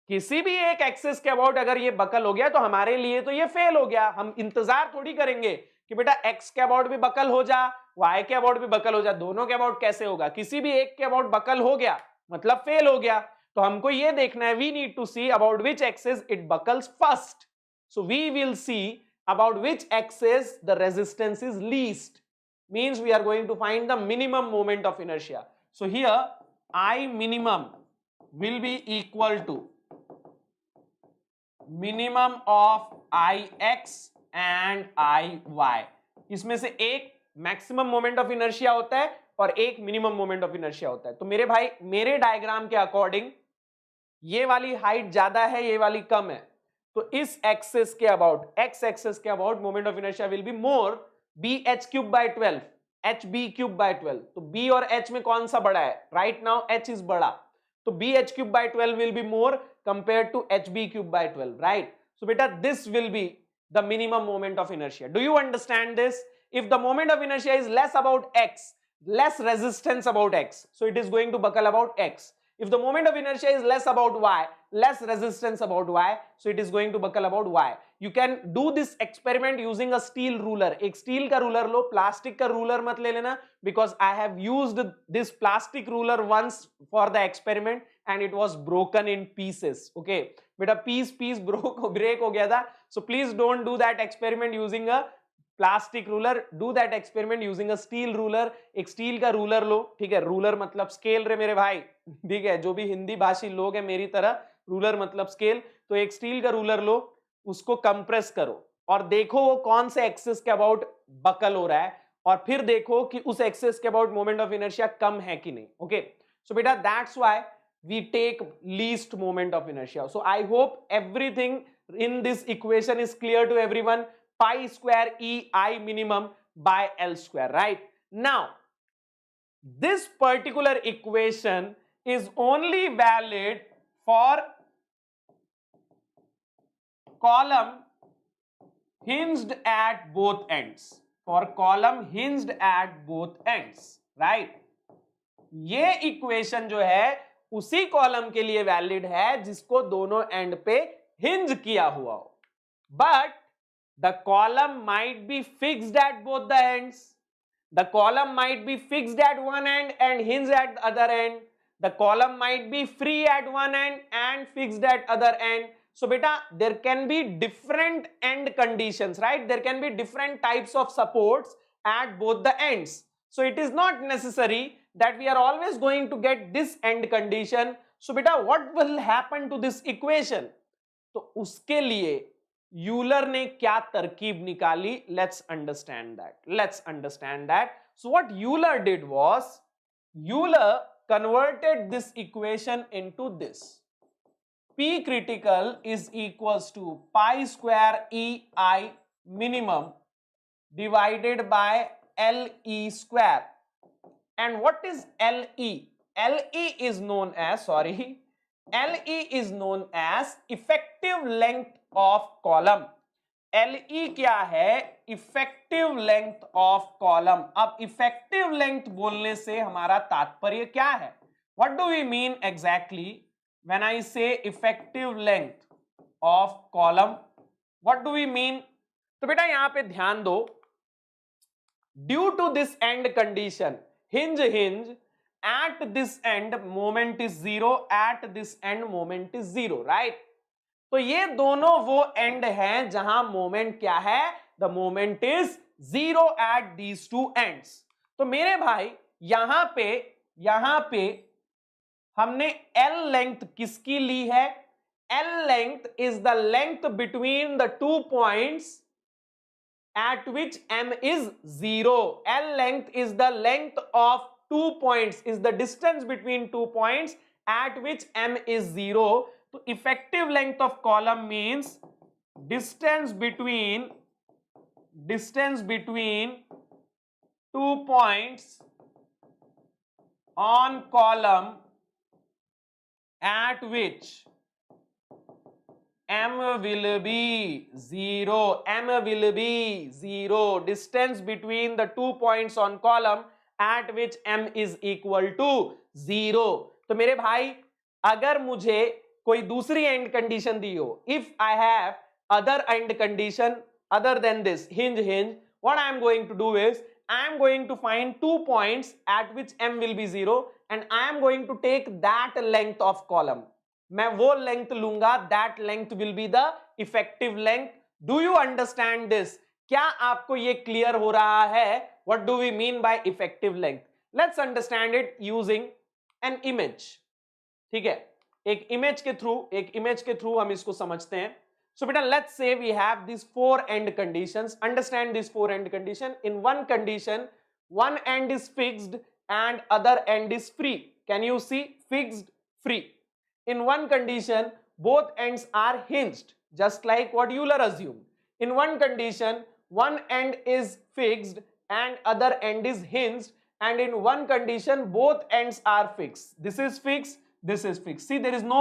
किसी भी एक axis के about अगर ये buckle हो गया तो हमारे लिए तो ये फेल हो गया. हम इंतजार थोड़ी करेंगे कि बेटा एक्स के अबाउट भी बकल हो जा, वाई के अबाउट भी बकल हो जा. दोनों के अबाउट कैसे होगा? किसी भी एक के अबाउट बकल हो गया मतलब फेल हो गया. तो हमको ये देखना है, we need to see about which axis it buckles first. So we will see about which axis the resistance is least, means we are going to find the minimum moment of inertia. So here I minimum will be equal to minimum of I x and I y. इसमें से एक maximum moment of inertia होता है और एक minimum moment of inertia होता है. तो मेरे भाई मेरे डायग्राम के अकॉर्डिंग ये वाली हाइट ज्यादा है, ये वाली कम है, तो इस एक्सिस के अबाउट, एक्स एक्सिस के about moment of inertia will be more, b h cube by 12, h b cube by 12. तो बी और एच में कौन सा बड़ा है? राइट नाउ एच इज बड़ा, तो b h cube by 12 will be more compared to hb cube by 12, right? So beta, this will be the minimum moment of inertia. Do you understand this? If the moment of inertia is less about x, less resistance about x, so it is going to buckle about x. If the moment of inertia is less about y, less resistance about y, so it is going to buckle about y. you can do this experiment using a steel ruler. एक steel का ruler लो, plastic का ruler मत ले लेना, because I have used this plastic ruler once for the experiment and it was broken in pieces. Okay, बेटा piece break हो गया था. So please don't do that experiment using a plastic ruler, do that experiment using a steel ruler. एक steel का ruler लो, ठीक है, ruler मतलब scale रे मेरे भाई, ठीक है, जो भी हिंदी भाषी लोग हैं मेरी तरह, रूलर मतलब स्केल. तो एक स्टील का रूलर लो, उसको कंप्रेस करो और देखो वो कौन से एक्सिस के अबाउट बकल हो रहा है, और फिर देखो कि उस एक्सिस के अबाउट मोमेंट ऑफ इनर्शिया कम है कि नहीं. ओके, सो बेटा that's why we take least moment of inertia. So I hope everything in this equation is clear to everyone. Pi square E I minimum by L square, right? Now, this particular equation is only valid for column hinged at both ends. For column hinged at both ends, right? ये equation जो है उसी column के लिए valid है जिसको दोनों and पे हिंज किया हुआ हो. But the column might be fixed at both the ends. The column might be fixed at one and and hinge at the other and. The column might be free at one and and fixed at other and. So beta, there can be different end conditions, right? There can be different types of supports at both the ends. So it is not necessary that we are always going to get this end condition. So beta, what will happen to this equation? तो उसके लिए Euler ने क्या तरकीब निकाली? Let's understand that. Let's understand that. So what Euler did was, Euler converted this equation into this. P critical is equals to pi square EI minimum divided by LE square. And what is LE? LE is known as, LE is known as effective length of column. LE क्या है? Effective length of column. अब effective length बोलने से हमारा तात्पर्य क्या है? What do we mean exactly when I say effective length of column? What do we mean? तो बेटा यहां पे ध्यान दो, due to this end condition, hinge at this end moment is 0, at this end moment is 0, right? तो ये दोनों वो एंड हैं जहां मोमेंट क्या है? The moment is 0 at these two ends. तो मेरे भाई यहां पे हमने L लेंथ किसकी ली है? L length is the length between the two points at which M is 0. L length is the length of 2 points, is the distance between 2 points at which M is 0. So effective length of column means distance between 2 points on column at which M will be 0. M will be 0. Distance between the 2 points on column at which M is equal to 0. तो मेरे भाई अगर मुझे कोई दूसरी and condition दी हो, if I have other end condition other than this hinge, what I am going to do is I am going to find 2 points at which M will be 0 and I am going to take that length of column. मैं वो length लूंगा, that length will be the effective length. Do you understand this? क्या आपको ये clear हो रहा है? What do we mean by effective length? Let's understand it using an image. ठीक है, एक इमेज के थ्रू हम इसको समझते हैं. So बेटा, let's say we have these 4 end conditions. Understand these 4 end condition. In one condition, one end is fixed and other end is free. Can you see? Fixed, free. In one condition, both ends are hinged, just like what Euler assumed. In one condition, one end is fixed and other end is hinged, and in one condition, both ends are fixed. This is fixed, this is fixed. See, there is no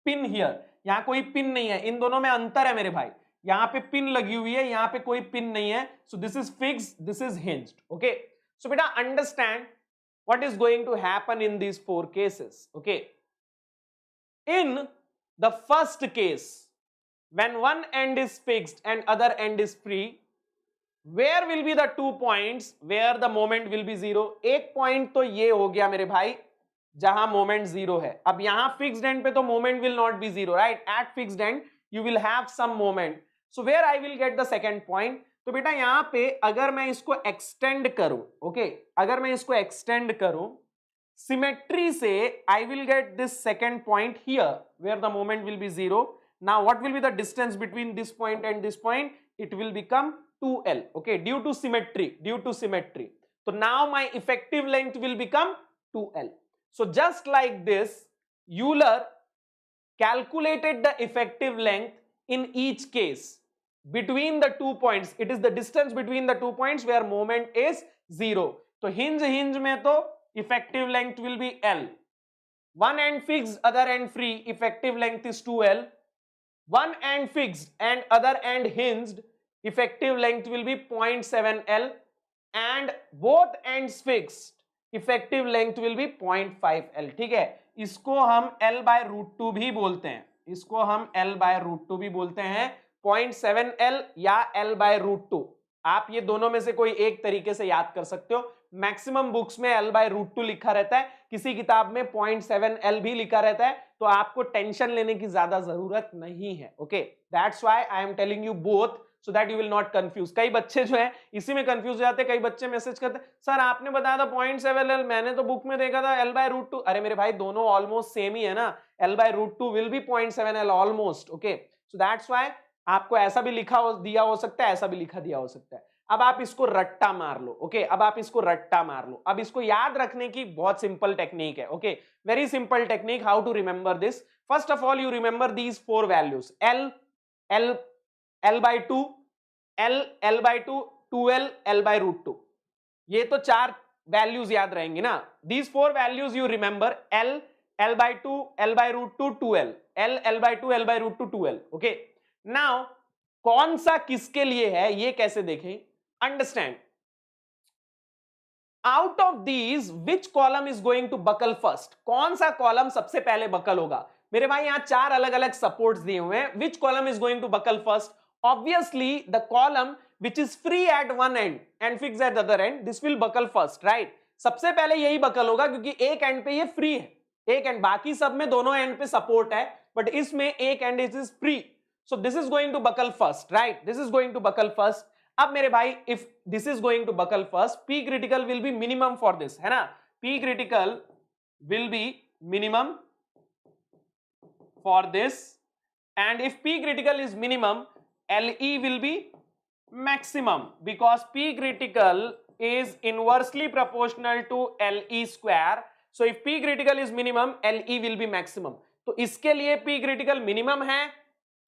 pin here. यहाँ कोई pin नहीं है, इन दोनों में अंतर है मेरे भाई. यहाँ पे पिन लगी हुई है, यहाँ पे कोई पिन नहीं है. So this is fixed, this is hinged. Okay. So बेटा, understand what is going to happen in these 4 cases. Okay. In the first case, when one end is fixed and other end is free, where will be the 2 points where the moment will be 0? एक point तो ये हो गया मेरे भाई जहां moment 0 है. अब यहां फिक्स्ड एंड पे तो moment will not be 0, right? At fixed end you will have some moment. So where I will get the second point? तो बेटा यहां पे अगर मैं इसको एक्सटेंड करूं, ओके, अगर मैं इसको एक्सटेंड करूं सिमेट्री से, I will get this second point here where the moment will be 0. Now what will be the distance between this point and this point? It will become 2l, okay, due to symmetry. So now my effective length will become 2l. So just like this, Euler calculated the effective length in each case between the 2 points. It is the distance between the 2 points where moment is 0. So hinge mein to effective length will be l. One end fixed, other end free, effective length is 2l. One end fixed and other end hinged, effective length will be 0.7l, and both ends fixed, effective length will be 0.5l. ठीक है, इसको हम l by root 2 भी बोलते हैं, इसको हम l by root 2 भी बोलते हैं, 0.7l या l by root 2. आप ये दोनों में से कोई एक तरीके से याद कर सकते हो. मैक्सिमम बुक्स में l by root 2 लिखा रहता है, किसी किताब में 0.7l भी लिखा रहता है, तो आपको टेंशन लेने की ज्यादा जरूरत नहीं है. Okay, that's why I am telling you both, so that you will not confuse. कई बच्चे जो है इसी में कंफ्यूज हो जाते हैं. कई बच्चे मैसेज करते हैं, सर आपने बताया था 0.7l, मैंने तो बुक में देखा था l by root 2. अरे मेरे भाई दोनों ऑलमोस्ट सेम ही है ना. l by root 2 will be 0.7l almost. Okay, so that's why आपको ऐसा भी लिखा दिया हो सकता है, ऐसा भी लिखा दिया हो सकता है. अब आप इसको रट्टा मार लो. ओके, अब आप इसको रट्टा मार लो. अब इसको याद रखने की बहुत सिंपल टेक्निक है. Okay, very simple technique. How to remember this? First of all you remember these 4 values, l by 2, l by 2, 2l, l by root 2. ये तो 4 वैल्यूज याद रहेंगी ना. These 4 values you remember: l by 2, l by root 2, 2l, l by 2, l by root 2, 2l. Okay. Now कौन सा किसके लिए है ये कैसे देखें? Understand. Out of these, which column is going to buckle first? कौन सा कॉलम सबसे पहले बकल होगा? मेरे भाई यहाँ 4 अलग अलग सपोर्ट्स दिए हुए हैं. Which column is going to buckle first? Obviously the column which is free at one end and fixed at the other end, this will buckle first, right? सबसे पहले यही बकल होगा क्योंकि एक एंड पे ये फ्री है, एक एंड, बाकी सब में दोनों एंड पे सपोर्ट है, बट इसमें एक end is free. So this is going to buckle first, right? This is going to buckle first. अब मेरे भाई if this is going to buckle first, P critical will be minimum for this, है ना? P critical will be minimum for this, and if P critical is minimum, LE will be maximum because P critical is inversely proportional to LE square. So if P critical is minimum, LE will be maximum. तो इसके लिए P critical minimum है,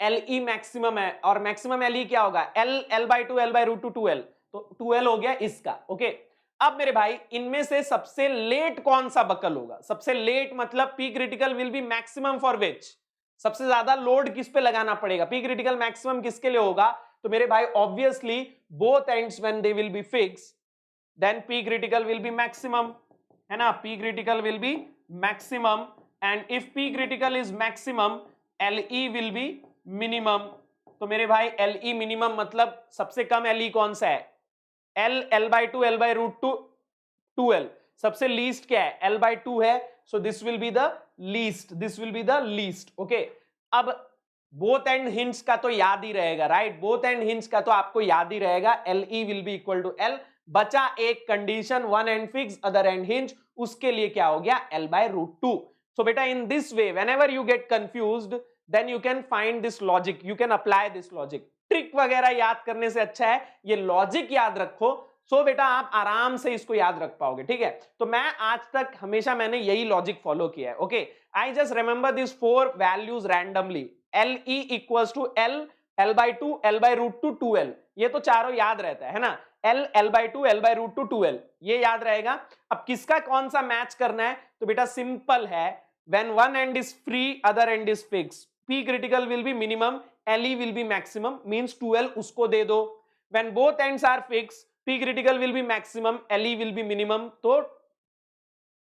LE maximum है, और maximum LE क्या होगा? L by 2, L by root 2, 2L. तो 2L हो गया इसका. ओके, अब मेरे भाई इनमें से सबसे लेट कौन सा बकल होगा? सबसे लेट मतलब P critical will be maximum for which? सबसे ज्यादा लोड किस पे लगाना पड़ेगा? पी क्रिटिकल मैक्सिमम किसके लिए होगा? तो मेरे भाई obviously both ends when they will be fix, then P critical will be maximum, है ना? P critical will be maximum, and if P critical is maximum, LE will be minimum. तो मेरे भाई LE मिनिमम मतलब सबसे कम LE कौन सा है? L by 2, L by root 2, 2L. सबसे लीस्ट क्या है? L by 2 है, so this will be the least, this will be the least. okay, अब both end hinge का तो याद ही रहेगा, right? both end hinge का तो आपको याद ही रहेगा, LE will be equal to L. बचा एक condition, one end fixed, other end hinge, उसके लिए क्या हो गया? L by root 2. so बेटा in this way whenever you get confused, then you can find this logic, you can apply this logic. Trick वगैरह याद करने से अच्छा है ये लॉजिक याद रखो. सो बेटा आप आराम से इसको याद रख पाओगे. ठीक है, तो मैं आज तक हमेशा मैंने यही लॉजिक फॉलो किया है. Okay, I just remember this 4 values randomly. LE equals to L by 2, L by root 2, 2L. ये तो चारों याद रहता है ना? L by 2, L by root 2, 2L, ये याद रहेगा. अब किसका कौन सा मैच करना है? तो बेटा सिंपल है, when one end is free, other end is fixed, P critical will be minimum, LE will be maximum, means 2L उसको दे दो. when both ends are fixed, P critical will be maximum, LE will be minimum, तो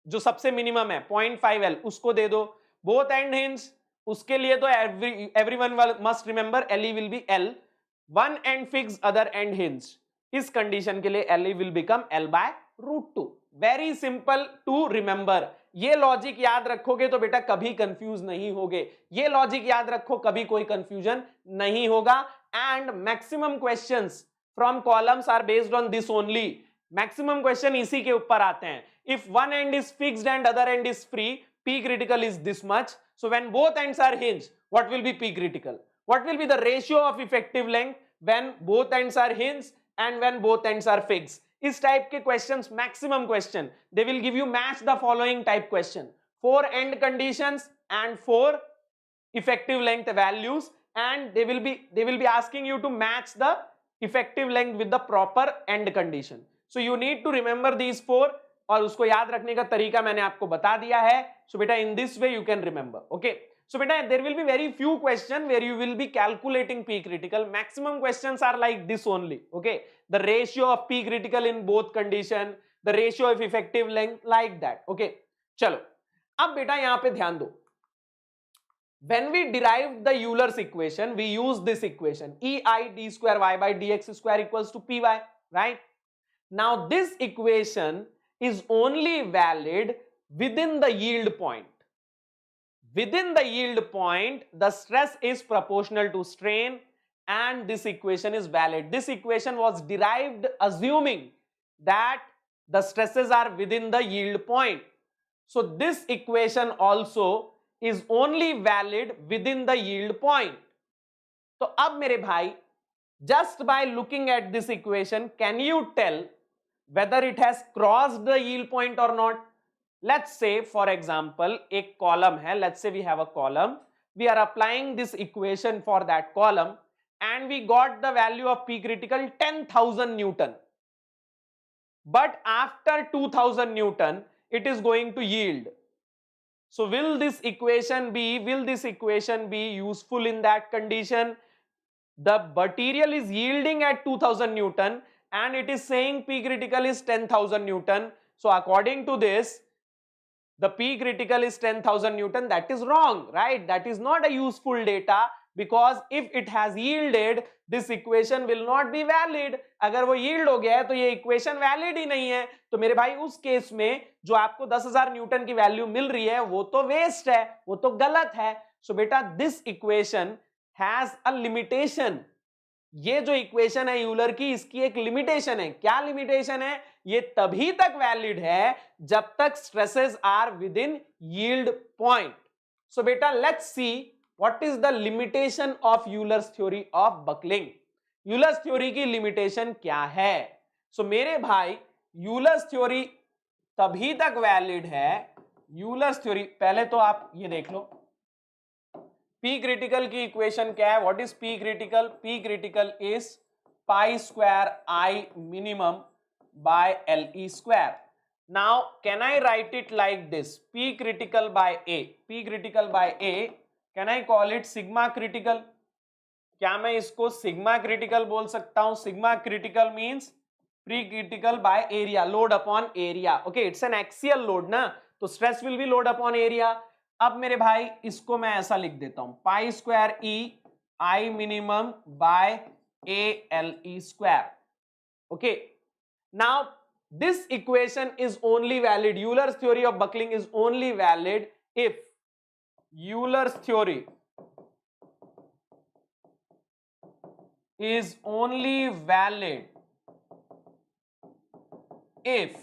जो सबसे minimum है 0.5L उसको दे दो. both end hinge, उसके लिए तो everyone must remember LE will be L, one end fixed, other end hinged. इस कंडीशन के लिए LE will become L by root 2. Very simple to remember. ये लॉजिक याद रखोगे तो बेटा कभी कंफ्यूज नहीं होगे. ये लॉजिक याद रखो, कभी कोई कंफ्यूजन नहीं होगा. And maximum questions from columns are based on this only. Maximum question इसी के ऊपर आते हैं. If one end is fixed and other end is free, P critical is this much. So when both ends are hinged, what will be P critical? What will be the ratio of effective length when both ends are hinged and when both ends are fixed? इस type के questions, maximum question, they will give you match the following type question. 4 end conditions and 4 effective length values, and they will be asking you to match the effective length with the proper end condition. So you need to remember these 4, और उसको याद रखने का तरीका मैंने आपको बता दिया है. So beta, in this way you can remember. Okay, so beta, there will be very few questions where you will be calculating P critical. Maximum questions are like this only. Okay, the ratio of P critical in both condition, the ratio of effective length, like that. Okay, चलो अब बेटा यहां पे ध्यान दो. When we derived the Euler's equation, we use this equation, EI d square y by dx square equals to Py, right? Now this equation is only valid within the yield point. Within the yield point, the stress is proportional to strain, and this equation is valid. This equation was derived assuming that the stresses are within the yield point. So this equation also is only valid within the yield point. तो अब मेरे भाई, just by looking at this equation, can you tell whether it has crossed the yield point or not? Let's say, for example, एक column है. Let's say we have a column. We are applying this equation for that column, and we got the value of P critical 10,000 Newton. But after 2,000 Newton, it is going to yield. So will this equation be useful in that condition? The material is yielding at 2,000 Newton, and it is saying P critical is 10,000 Newton. So according to this, the P critical is 10,000 Newton. That is wrong, right? That is not a useful data, because if it has yielded, this equation will not be valid. अगर वो yield हो गया है तो ये equation valid ही नहीं है. तो मेरे भाई उस केस में जो आपको 10,000 न्यूटन की वैल्यू मिल रही है वो तो वेस्ट है, वो तो गलत है. सो बेटा, this equation has a limitation. ये जो इक्वेशन है यूलर की, इसकी एक लिमिटेशन है. क्या लिमिटेशन है? ये तभी तक वैलिड है जब तक stresses are within yield point. So बेटा, let's see what is the limitation of Euler's theory of buckling. Euler's theory की लिमिटेशन क्या है? सो मेरे भाई, यूलर्स थ्योरी तभी तक वैलिड है. यूलर्स थ्योरी, पहले तो आप ये देख लो, P critical की इक्वेशन क्या है? What is P critical? P critical is pi square I minimum by LE square. Now can I write it like this? P critical by A. P critical by A, can I call it sigma critical? क्या मैं इसको sigma critical बोल सकता हूं? Sigma critical means P critical by area, load upon area. Okay, it's an axial load ना, तो stress will be load upon area. अब मेरे भाई इसको मैं ऐसा लिख देता हूं, pi square E I minimum by A L E square. Okay, now this equation is only valid, Euler's theory of buckling is only valid if Euler's theory is only valid if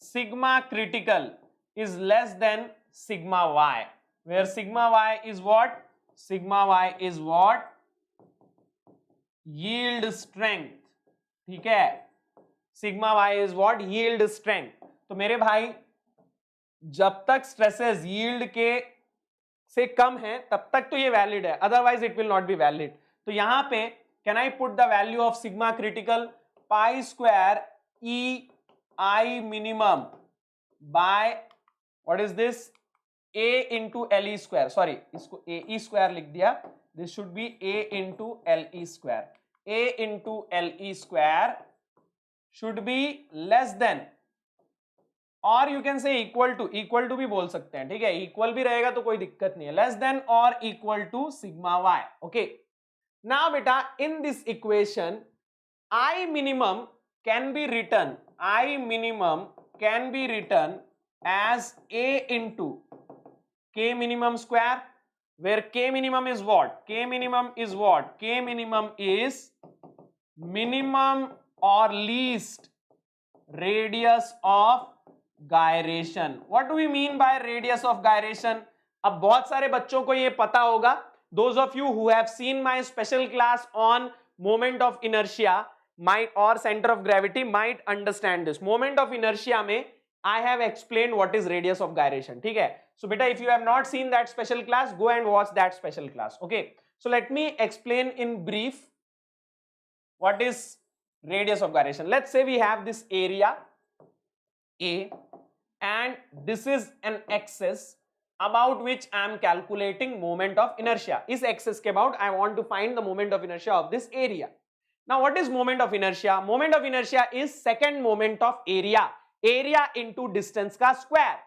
sigma critical is less than sigma y, where sigma y is what? Sigma y is what? Yield strength. ठीक है, sigma y is what? Yield strength. तो मेरे भाई, जब तक stresses yield के से कम है तब तक तो ये वैलिड है, otherwise it will not be valid. तो यहां पे can I put the value of sigma critical? Pi square E I minimum by what is this? a into L E square. Sorry, इसको ए ई स्क्वायर लिख दिया. This should be a into L E square. a into L E square should be less than और you can say equal to भी बोल सकते हैं, ठीक है, इक्वल भी रहेगा तो कोई दिक्कत नहीं है, लेस देन और equal to sigma Y. Okay, now बेटा in this equation I minimum can be written, I minimum can be written as A into K minimum square, where K minimum is what? K minimum is what? K minimum is minimum or least radius of gyration. What do we mean by radius of gyration? अब बहुत सारे बच्चों को ये पता होगा. Those of you who have seen my special class on moment of inertia might or center of gravity might understand this. Moment of inertia में I have explained what is radius of gyration. ठीक है? So beta, if you have not seen that special class, go and watch that special class. Okay? So let me explain in brief what is radius of gyration. Let's say we have this area A and this is an axis about which I am calculating moment of inertia. Is axis के about I want to find the moment of inertia of this area. Now what is moment of inertia? Moment of inertia is second moment of area. Area into distance का square.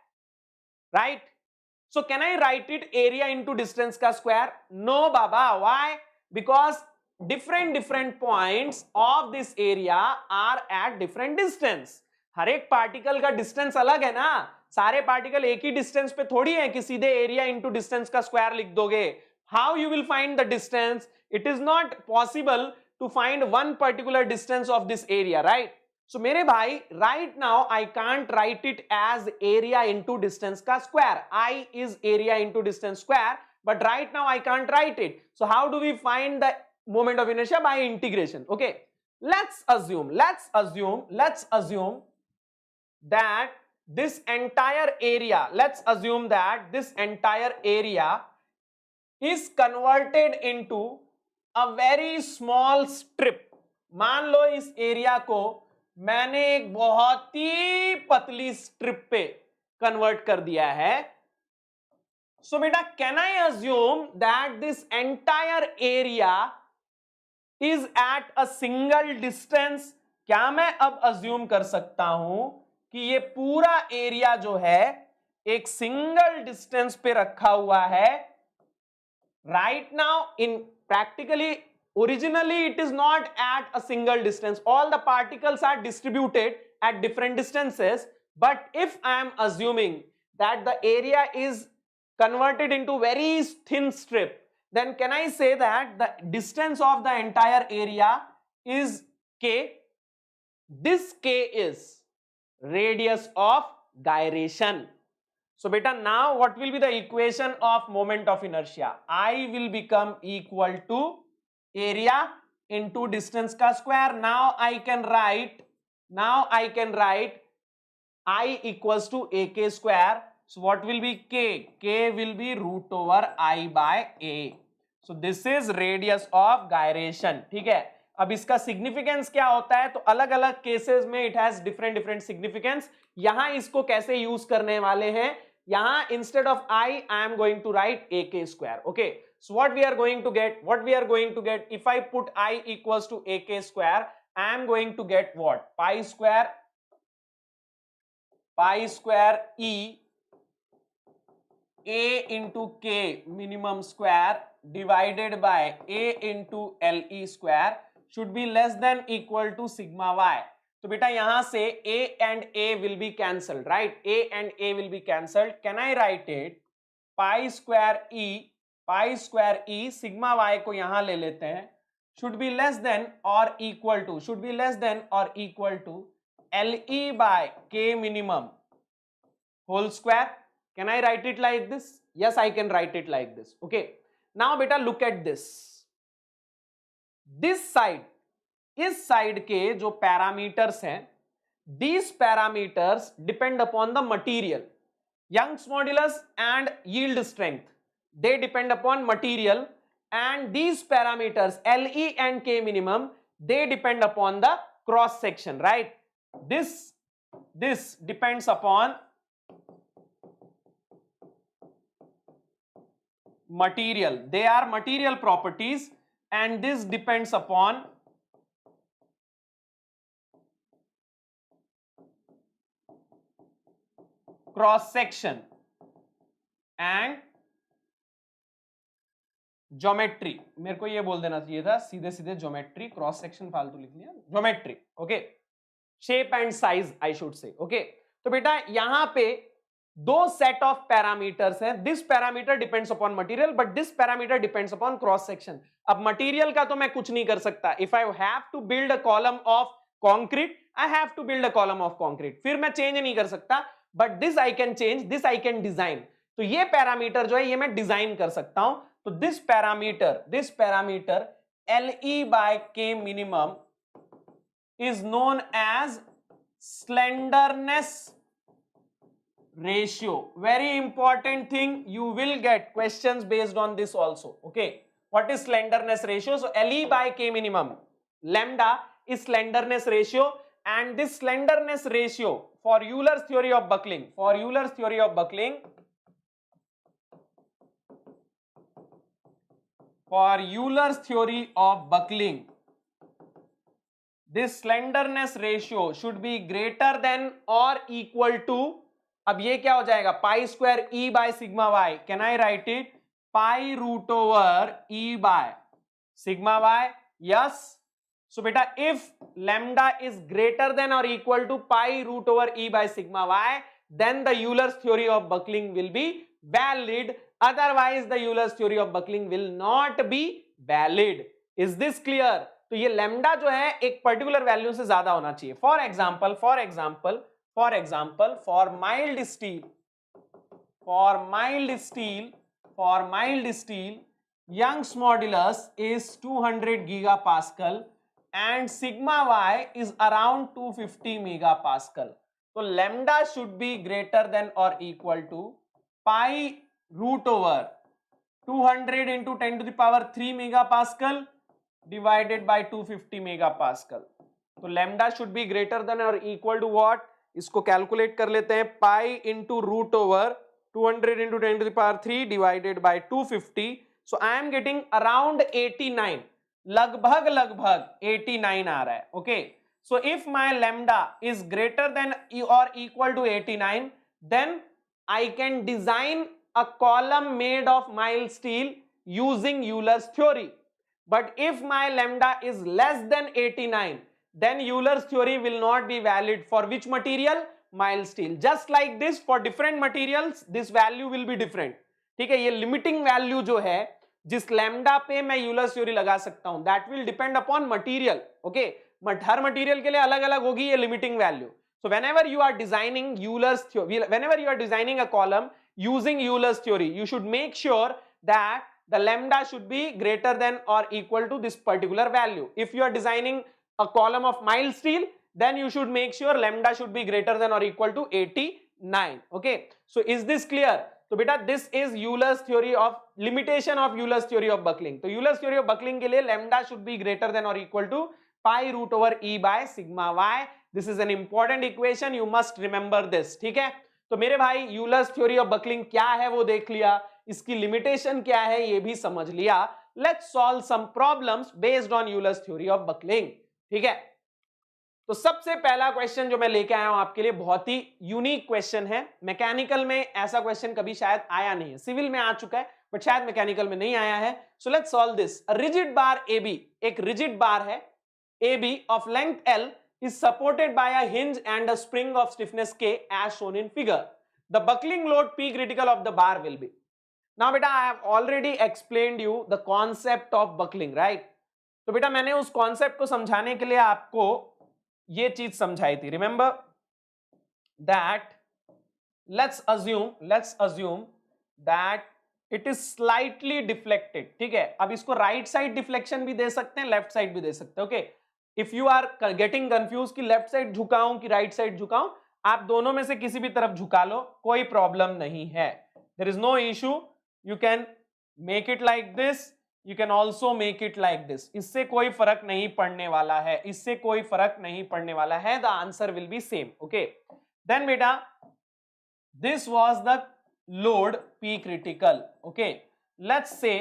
Right? So can I write it area into distance का square? No baba. Why? Because different points of this area are at different distance. हर एक particle का distance अलग है ना, सारे particle एक ही distance पे थोड़ी है कि सीधे एरिया इंटू डिस्टेंस का स्क्वायर लिख दोगे. How you will find the distance? It is not possible to find one particular distance of this area, right? So मेरे भाई right now I can't write it as area into distance का square. I is area into distance square, but right now I can't write it. So how do we find the moment of inertia? By integration. Okay, let's assume that this entire area, let's assume that this entire area is converted into a very small strip. मान लो इस area को मैंने एक बहुत ही पतली strip पे convert कर दिया है. So beta, can I assume that this entire area is at a single distance? क्या मैं अब assume कर सकता हूं कि ये पूरा एरिया जो है एक सिंगल डिस्टेंस पे रखा हुआ है? Right now, in practically, originally it is not at a single distance. All the particles are distributed at different distances. But if I am assuming that the area is converted into very thin strip, then can I say that the distance of the entire area is K? This K is radius of gyration. So beta, now what will be the equation of moment of inertia? I will become equal to area into distance ka square. Now I can write I equals to AK square. So what will be K? K will be root over I by A. So this is radius of gyration. ठीक है? अब इसका significance क्या होता है? तो अलग अलग केसेस में इट हैज डिफरेंट सिग्निफिकेंस. यहां इसको कैसे यूज करने वाले हैं? यहां instead of I am going to write AK square. Okay, so what we are going to get if I put I equals to AK square, I am going to get what? Pi square E A into K minimum square divided by A into LE square should be less than equal to sigma y. तो बेटा यहां से A and A will be cancelled, right? A and A will be cancelled. Can I write it? Pi square E sigma y को यहां ले लेते हैं, should be less than or equal to LE by K minimum whole square. Can I write it like this? Yes, I can write it like this. Okay, now beta look at this. This side, इस side के जो parameters हैं, these parameters depend upon the material. Young's modulus and yield strength, they depend upon material, and these parameters LE and K minimum, they depend upon the cross section, right? This depends upon material. They are material properties, and this depends upon cross section and geometry, मेरे को ये बोल देना चाहिए था सीधे सीधे geometry, cross section फालतू लिख लिया, geometry, okay, shape and size I should say, okay. तो बेटा यहां पे दो सेट ऑफ पैरामीटर्स हैं, this parameter depends upon material but this parameter depends upon cross section. अब मटेरियल का तो मैं कुछ नहीं कर सकता, if I have to build a column of concrete I have to build a column of concrete, फिर मैं चेंज नहीं कर सकता, but this I can change, this I can design. तो ये पैरामीटर जो है ये मैं डिजाइन कर सकता हूं, तो this parameter LE by K minimum is known as slenderness ratio. Very important thing, you will get questions based on this also, okay. What is slenderness ratio? So LE by K minimum, lambda is slenderness ratio, and this slenderness ratio for Euler's theory of buckling, this slenderness ratio should be greater than or equal to, अब ये क्या हो जाएगा, pi square E by sigma y, can I write it, pi root over E by sigma y, yes. So beta if lambda is greater than or equal to pi root over E by sigma y, then the Euler's theory of buckling will be valid, otherwise the Euler's theory of buckling will not be valid. Is this clear? तो ये lambda जो है एक particular value से ज्यादा होना चाहिए। For example for mild steel Young's modulus is 200 gigapascal and sigma y is around 250 megapascal. So lambda should be greater than or equal to pi root over 200 into 10 to the power 3 megapascal divided by 250 megapascal. तो lambda should be greater than or equal to what? इसको calculate कर लेते हैं, pi into root over 200 into 10 to the power 3 divided by 250. So I am getting around 89, लगभग 89 आ रहा है, okay. So if my lambda is greater than or equal to 89, then I can design a column made of mild steel using Euler's theory. But if my lambda is less than 89, then Euler's theory will not be valid for which material? Mild steel. Just like this, for different materials this value will be different. ठीक है, ये limiting value जो है जिस lambda पे मैं Euler's theory लगा सकता हूं, that will depend upon material, okay. But her material के लिए अलग अलग होगी ये limiting value. So whenever you are designing Euler's theory, whenever you are designing a column using Euler's theory, you should make sure that the lambda should be greater than or equal to this particular value. If you are designing a column of mild steel, then you should make sure lambda should be greater than or equal to 89, okay. So is this clear? So beta this is Euler's theory of limitation of Euler's theory of buckling. तो Euler's theory of buckling के लिए lambda should be greater than or equal to pi root over E by sigma y. This is an important equation, you must remember this, ठीक है। तो मेरे भाई Euler's theory of buckling क्या है वो देख लिया, इसकी लिमिटेशन क्या है ये भी समझ लिया। Let's solve some problems based on Euler's theory of buckling, ठीक है। तो सबसे पहला क्वेश्चन जो मैं लेके आया हूं आपके लिए बहुत ही यूनिक क्वेश्चन है, मैकेनिकल में ऐसा क्वेश्चन कभी शायद आया नहीं है, सिविल में आ चुका है बट शायद मैकेनिकल में नहीं आया है। So let's solve this. Rigid bar AB, एक रिजिड बार है AB of length L is supported by a hinge and a spring of stiffness K as shown in figure. The buckling load P critical of the bar will be. Now beta I have already explained you the concept of buckling, right? तो बेटा मैंने उस concept को समझाने के लिए आपको ये चीज समझाई थी। Remember that let's assume that it is slightly deflected, ठीक है। अब इसको राइट साइड डिफ्लेक्शन भी दे सकते हैं, लेफ्ट साइड भी दे सकते हैं, okay. If you are getting confuse कि लेफ्ट साइड झुकाऊं कि राइट साइड झुकाऊं, आप दोनों में से किसी भी तरफ झुका लो, कोई प्रॉब्लम नहीं है, there is no issue. You can make it like this, you can also make it like this. इससे कोई फर्क नहीं पड़ने वाला है, इससे कोई फर्क नहीं पड़ने वाला है, the answer will be same, okay. Then beta this was the load P critical, okay. Let's say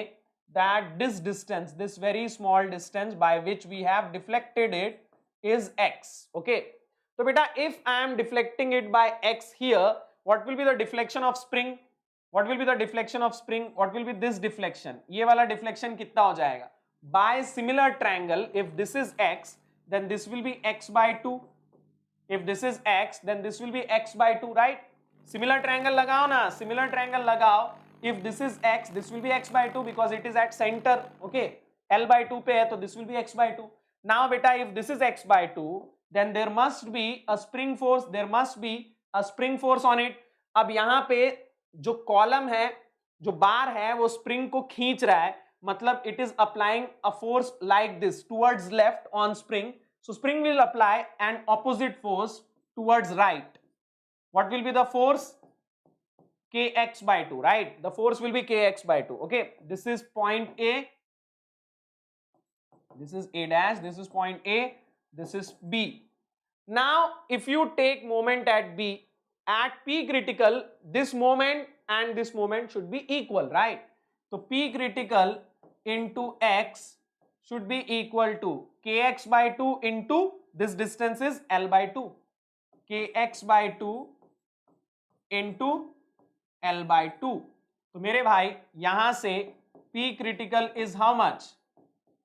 that this distance, this very small distance by which we have deflected it is x, okay. So beta if I am deflecting it by x here, what will be the deflection of spring? What will be the deflection of spring? What will be this deflection? ये वाला deflection कितना हो जाएगा? By similar triangle, if this is x, then this will be x by 2. If this is x, then this will be x by 2, right? Similar triangle लगाओ ना, similar triangle लगाओ. If this is x, this will be x by 2 because it is at center. Okay, L by 2 पे है तो this will be x by 2. Now बेटा, if this is x by 2, then there must be a spring force. There must be a spring force on it. अब यहाँ पे जो column है, जो बार है, वो स्प्रिंग को खींच रहा है, मतलब it is applying a force like this towards left on spring. So spring will apply an opposite force towards right. What will be the force? Kx by 2, right? The force will be Kx by 2. Okay, this is point A. This is A dash. This is point A. This is B. Now, if you take moment at B, at P critical, this moment and this moment should be equal, right? So P critical into x should be equal to Kx by 2 into this distance is L by 2. Kx by 2 into L by 2. तो मेरे भाई यहां से P critical is how much?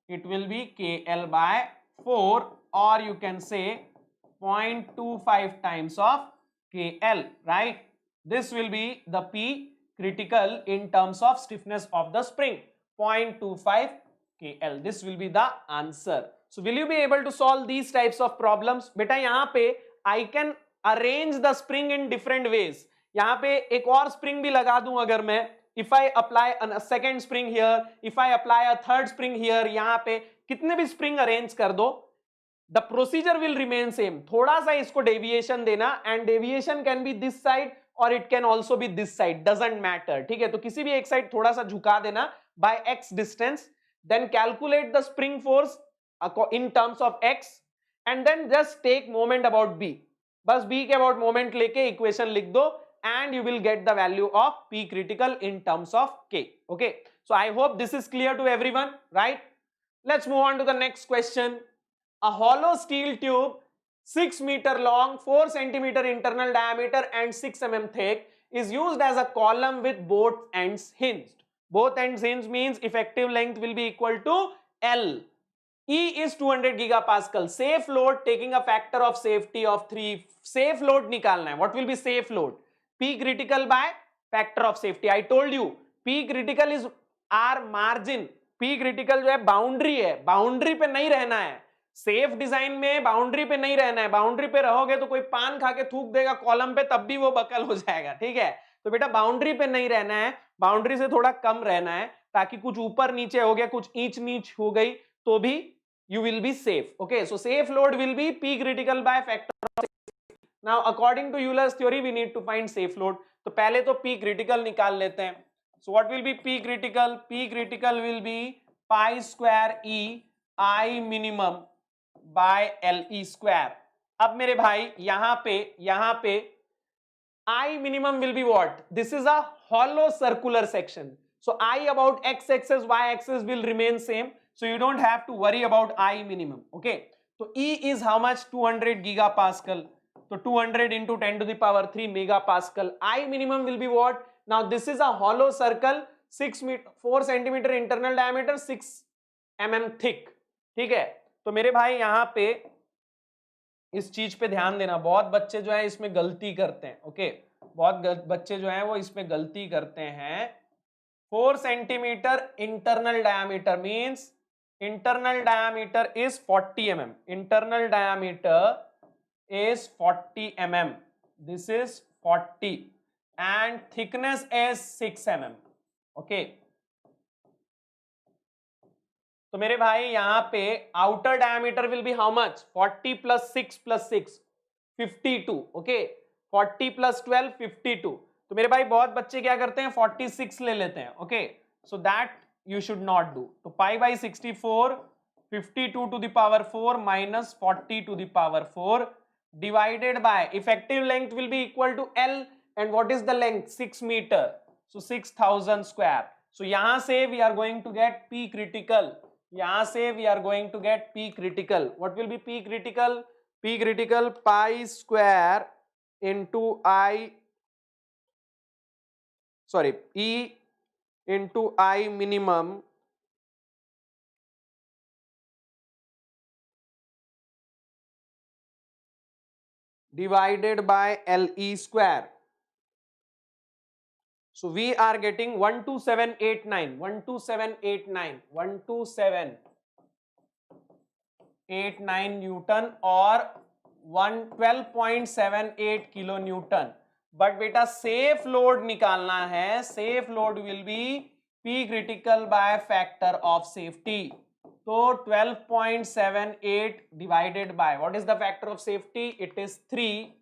It will be KL by 4, or you can say 0.25 times of KL, right? This will be the P critical in terms of stiffness of the spring, 0.25 KL. This will be the answer. So will you be able to solve these types of problems? बेटा यहाँ पे I can arrange the spring in different ways. यहाँ पे एक और spring भी लगा दूं अगर मैं, if I apply a second spring here, if I apply a third spring here, यहाँ पे कितने भी spring arrange कर दो, the procedure will remain same. थोड़ा सा इसको deviation देना, and deviation can be this side or it can also be this side, doesn't matter. ठीक है, तो किसी भी एक side थोड़ा सा झुका देना by x distance, then calculate the spring force in terms of x, and then just take moment about B. बस B के about moment लेके equation लिख दो, and you will get the value of P critical in terms of K. Okay, so I hope this is clear to everyone, right? Let's move on to the next question. A hollow steel tube 6 meter long, 4 centimeter internal diameter and 6 mm thick is used as a column with both ends hinged. Both ends hinged means effective length will be equal to L. E is 200 gigapascal. Safe load taking a factor of safety of 3. Safe load निकालना है. What will be safe load? P critical by factor of safety. I told you P critical is our margin. P critical जो है boundary है, boundary पे नहीं रहना है. Safe design में बाउंड्री पे नहीं रहना है. बाउंड्री पे रहोगे तो कोई पान खा के थूक देगा कॉलम पे, तब भी वो बकल हो जाएगा. ठीक है, तो बेटा बाउंड्री पे नहीं रहना है, बाउंड्री से थोड़ा कम रहना है, ताकि कुछ ऊपर नीचे हो गया, कुछ ईंच नीच हो गई तो भी you will be safe. Okay, so safe load will be P critical by factor of safety. Now according to Euler's theory we need to find safe load. तो पहले तो P critical निकाल लेते हैं. So what will be P critical? P critical will be pi square E I minimum by LE square. अब मेरे भाई यहाँ पे I minimum will be what? This is a hollow circular section. So I about x axis, y axis will remain same. So you don't have to worry about I minimum. Okay. So E is how much? 200 gigapascal. So 200 into 10 to the power 3 megapascal. I minimum will be what? Now this is a hollow circle, 4 centimeter internal diameter, 6 mm thick. ठीक है, तो मेरे भाई यहाँ पे इस चीज पे ध्यान देना. बहुत बच्चे जो है इसमें गलती करते हैं. ओके, बहुत बच्चे जो है वो इसमें गलती करते हैं. 4 centimetre internal diameter means internal diameter is 40 mm. Internal diameter is 40 mm. This is 40 and thickness is 6 mm. Okay. तो मेरे भाई यहाँ पे outer diameter will be how much? 40 plus 6 plus 6 52. Okay, 40 plus 12 52. तो मेरे भाई बहुत बच्चे क्या करते हैं 46 ले लेते हैं. Okay, so that you should not do. So pi by 64, 52 to the power 4 minus 40 to the power 4 divided by effective length will be equal to L, and what is the length? 6 meter. So 6000 square. So यहाँ से we are going to get P critical. यहाँ से we are going to get P critical. What will be P critical? P critical pi square into I sorry, E into I minimum divided by LE square. So we are getting 12789, 12789, 12789 Newton or 112.78 kilonewton. But बेटा safe load निकालना है, safe load will be P critical by factor of safety. तो 12.78 divided by what is the factor of safety? It is 3.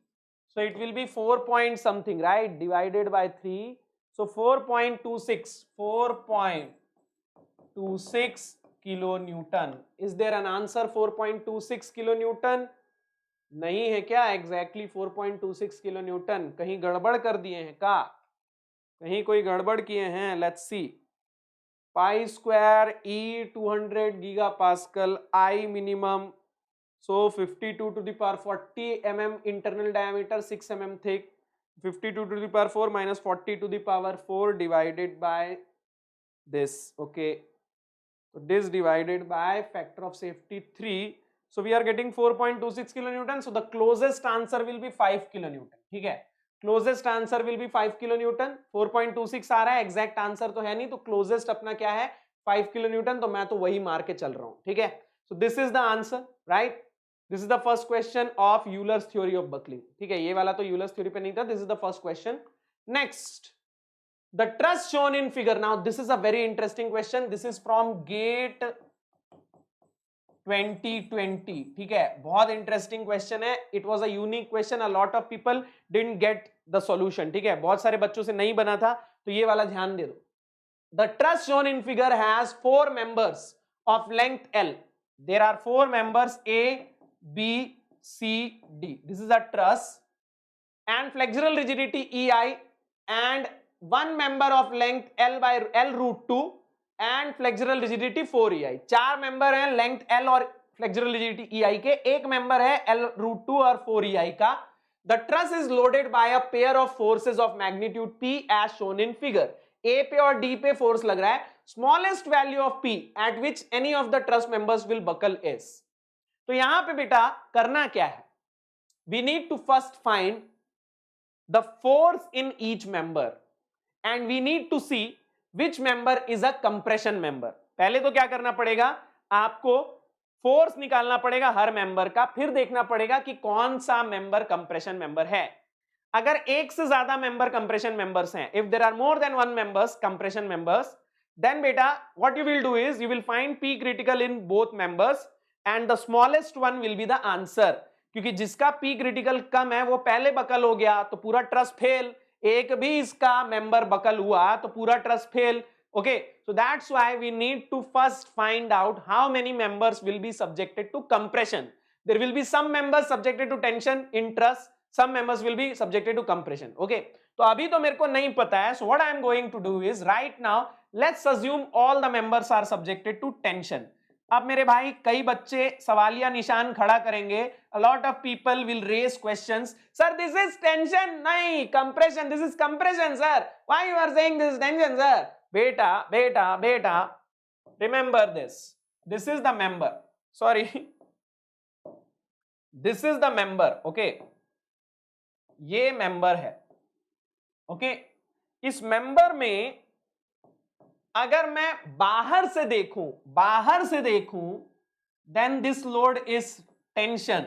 So it will be 4 point something, right? Divided by 3. So 4.26, 4.26 kilonewton. Is there an answer 4.26 kilonewton? नहीं है क्या exactly 4.26 kilonewton? कहीं गड़बड़ कर दिए हैं का? कहीं कोई गड़बड़ किए हैं? Let's see. Pi square E 200 gigapascal I minimum. So 52 to the power 40 mm internal diameter, 6 mm thick. 52 to the power 4 minus 40 to the power 4 divided by this. Okay. So this divided by factor of safety 3. So we are getting 4.26 kilonewton. So the closest answer will be 5 kilonewton. ठीक है? Closest answer will be 5 kilonewton. 4.26 आ रहा है, exact answer तो है नहीं, तो closest अपना क्या है 5 kilonewton, तो मैं तो वही मार के चल रहा हूँ. ठीक है? So this is the answer, right? This is the first question of Euler's theory of buckling. ठीक है? ये वाला तो Euler's theory पे नहीं था. This is the first question. Next, the truss shown in figure. Now this is a very interesting question. This is from GATE 2020. ठीक है? बहुत interesting question है. It was a unique question. A lot of people didn't get the solution. ठीक है? बहुत सारे बच्चों से नहीं बना था, तो ये वाला ध्यान दे दो. The truss shown in figure has 4 members of length L. There are 4 members A, B, C, D. This is a truss and flexural rigidity EI and one member of length L by L root 2 and flexural rigidity 4 EI. 4 member हैं length L और flexural rigidity EI के, एक member है L root 2 और 4 EI का. The truss is loaded by a pair of forces of magnitude P as shown in figure. A पे और D पे force लग रहा है. Smallest value of P at which any of the truss members will buckle is. तो यहां पे बेटा करना क्या है? We need to first find the force in each member and we need to see which member is a compression member. पहले तो क्या करना पड़ेगा, आपको फोर्स निकालना पड़ेगा हर मेंबर का, फिर देखना पड़ेगा कि कौन सा मेंबर कंप्रेशन मेंबर है. अगर एक से ज्यादा मेंबर कंप्रेशन मेंबर्स हैं, if there are more than one members compression members, then beta what you will do is you will find P critical in both members and the smallest one will be the answer. क्योंकि जिसका P critical कम है वो पहले buckle हो गया तो पूरा truss fail, एक भी इसका मेंबर बकल हुआ तो पूरा truss fail. Okay, so that's why we need to first find out how many members will be subjected to compression. There will be some members subjected to tension in truss, some members will be subjected to compression. Okay, तो अभी तो मेरे को नहीं पता है. So what I am going to do is right now let's assume all the members are subjected to tension. अब मेरे भाई कई बच्चे सवालिया निशान खड़ा करेंगे. A lot of people will raise questions. Sir, this is tension. नहीं, compression. This is compression, sir. Why you are saying this is tension, sir? Beta, remember this. This is the member. Sorry. This is the member. Okay. ये member है. Okay. इस member में अगर मैं बाहर से देखूं, then this load is tension.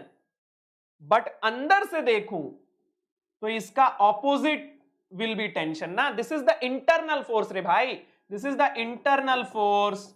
But अंदर से देखूं, तो इसका opposite will be tension ना. This is the internal force रे भाई. This is the internal force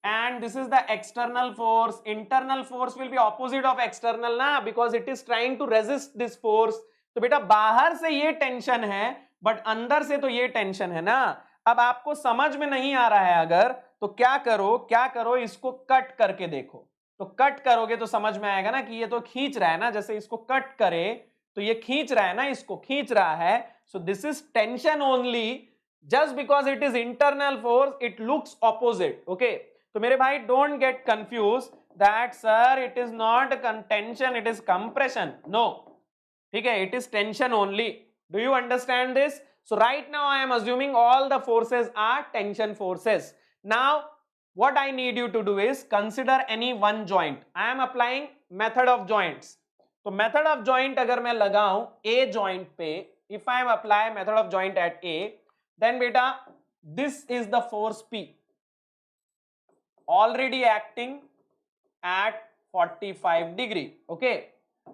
and this is the external force. Internal force will be opposite of external ना, because it is trying to resist this force. तो बेटा बाहर से ये tension है, but अंदर से तो ये tension है ना. अब आपको समझ में नहीं आ रहा है अगर, तो क्या करो इसको कट करके देखो. तो कट करोगे तो समझ में आएगा ना कि ये तो खींच रहा है ना. जैसे इसको कट करे तो ये खींच रहा है ना, इसको खींच रहा है. So this is tension only. Just because it is internal force, it looks opposite. Okay. तो मेरे भाई don't get confused that sir it is not tension, it is compression. No. ठीक है, it is tension only. Do you understand this? So right now I am assuming all the forces are tension forces. Now what I need you to do is consider any one joint. I am applying method of joints. तो method of joint अगर मैं लगाऊं A joint पे, if I am apply method of joint at A, then beta this is the force P already acting at 45 degree. Okay,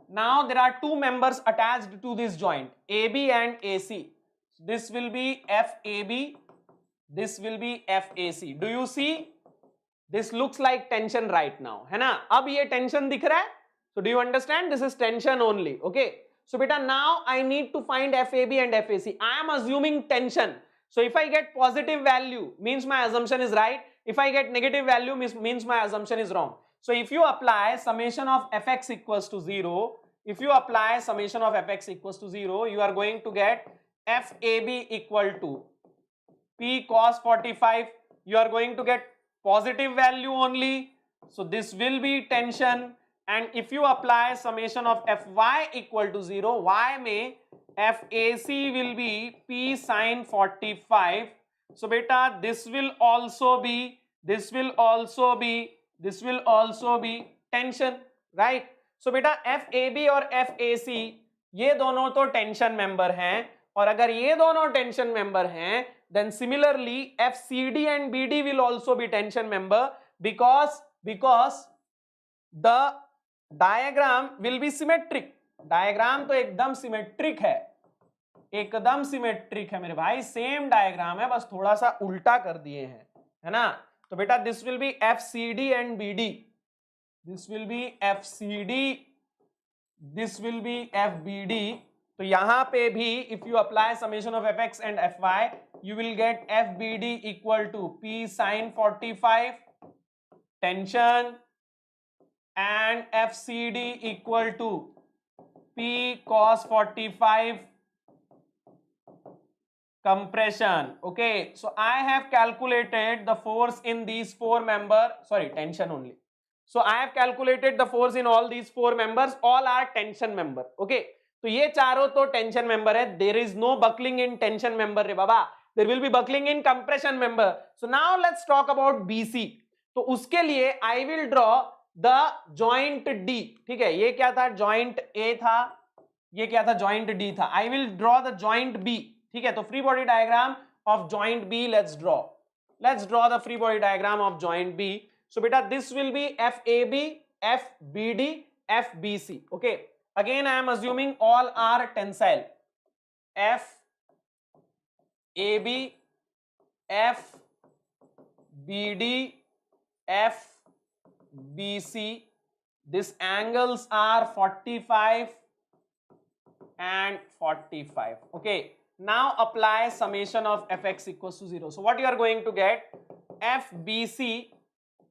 now there are two members attached to this joint, AB and AC. This will be FAB, this will be FAC. Do you see? This looks like tension right now, है ना? अब ये tension दिख रहा है? So do you understand? This is tension only. Okay. So beta, now I need to find FAB and FAC. I am assuming tension. So if I get positive value, means my assumption is right. If I get negative value, means my assumption is wrong. So if you apply summation of Fx equals to 0, if you apply summation of Fx equals to 0, you are going to get FAB equal to P cos 45. You are going to get positive value only. So this will be tension. And if you apply summation of Fy equal to 0, y may FAC will be P sin 45. So beta, this will also be tension, right? So beta, FAB और FAC ये दोनों तो tension member हैं, और अगर ये दोनों tension member हैं, then similarly FCD and BD will also be tension member because the diagram will be symmetric. Diagram तो एकदम सिमेट्रिक है, एकदम सिमेट्रिक है मेरे भाई, सेम डायग्राम है, बस थोड़ा सा उल्टा कर दिए हैं, है ना? तो बेटा this will B FCD and BD, this will B FCD, this will B FBD. तो यहां पे भी if you apply summation of Fx and Fy, you will get FBD equal to P sin 45 tension and FCD equal to P cos 45 compression. Okay, so I have calculated the force in these four members, sorry, tension only. So I have calculated the force in all these four members, all are tension member. Okay, तो ये चारों तो tension member है. There is no buckling in tension member रे बाबा, there will be buckling in compression member. So now let's talk about BC. तो उसके लिए I will draw the joint D. ठीक है, ये क्या था? जॉइंट ए था, ये क्या था? जॉइंट डी था. I will draw the joint B. ठीक है, तो free body diagram of joint B let's draw the free body diagram of joint B. So बेटा this will be F A B, F B D, F B C. Okay, again I am assuming all are tensile. F AB, F BD, F BC. These angles are 45 and 45. Okay, now apply summation of Fx equals to 0. So what you are going to get? FBC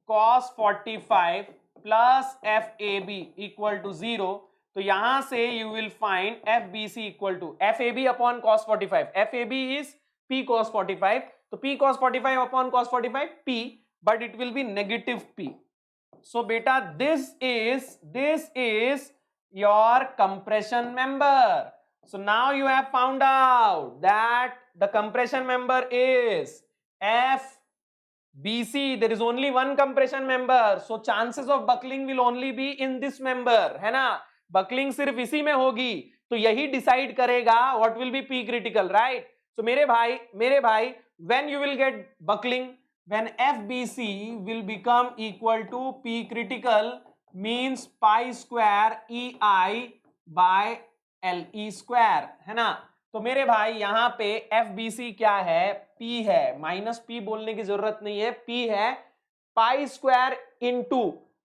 cos 45 plus FAB equal to 0. तो यहां से you will find FBC equal to FAB upon cos 45. FAB is P cos 45. तो P cos 45 upon cos 45 P, but it will be negative P. So beta, this is your compression member. So now you have found out that the compression member is FBC. There is only one compression member, so chances of buckling will only be in this member, है ना? Buckling सिर्फ इसी में होगी, तो यही decide करेगा what will be P critical, right? So मेरे भाई when you will get buckling, when FBC will become equal to P critical means pi square E I by L E square, है ना? तो मेरे भाई यहाँ पे एफबीसी क्या है? पी है. माइनस पी बोलने की जरूरत नहीं है, पी है पाई स्क्वायर इनटू,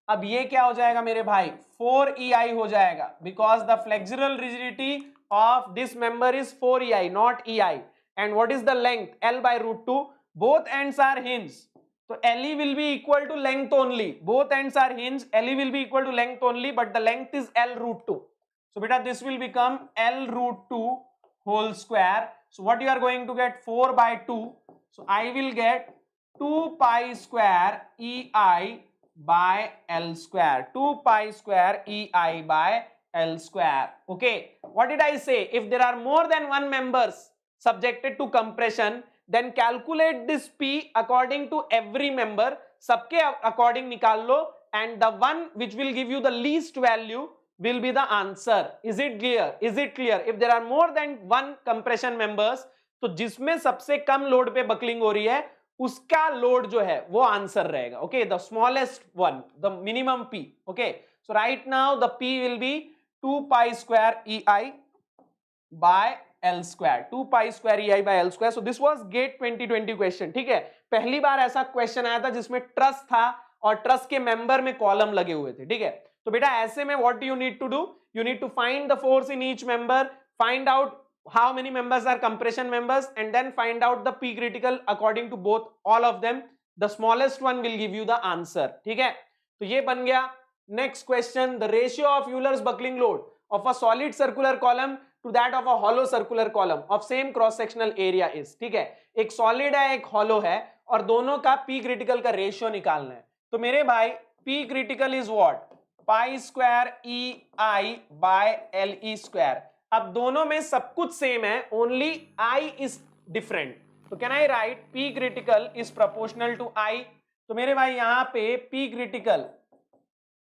अब ये क्या हो जाएगा मेरे भाई? 4EI हो जाएगा, because the flexural rigidity of this member is 4EI not EI. And what is the length? L by root 2. Both ends are hinge, तो LE will be equal to length only. Both ends are hinge, LE will be equal to length only, but the length is L root 2. So beta, this will become L root 2 whole square. So what you are going to get? 4 by 2. So I will get 2 pi square EI by L square. 2 pi square EI by L square. Okay, what did I say? If there are more than one members, subjected to compression, then calculate this P according to every member, सबके according निकाल लो, and the one which will give you the least value will be the answer. Is it clear? Is it clear? If there are more than one compression members, तो जिसमें सबसे कम load पे buckling हो रही है उसका load जो है वो आंसर रहेगा. Okay, the smallest one, the minimum P. Okay, so right now the P will be 2 pi square EI by L square, 2 pi square EI by L square. So this was GATE 2020 question. ठीक है, पहली बार ऐसा question आया था जिसमें truss था और truss के मेंबर में कॉलम लगे हुए थे. ठीक है, तो बेटा ऐसे में what you need to do, you need to find the force in each member, find out how many members are compression members, and then find out the P critical according to both all of them. The smallest one will give you the answer. ठीक है, तो ये बन गया. Next question, the ratio of Euler's buckling load of a solid circular column to that of a hollow circular column of same cross sectional area is. ठीक है, एक solid है एक hollow है और दोनों का P critical का रेशियो निकालना है. तो मेरे भाई P critical is what? Pi square EI by LE square. अब दोनों में सब कुछ सेम है, ओनली I इज डिफरेंट. तो can I write P critical is proportional to I. तो मेरे भाई यहां पे P क्रिटिकल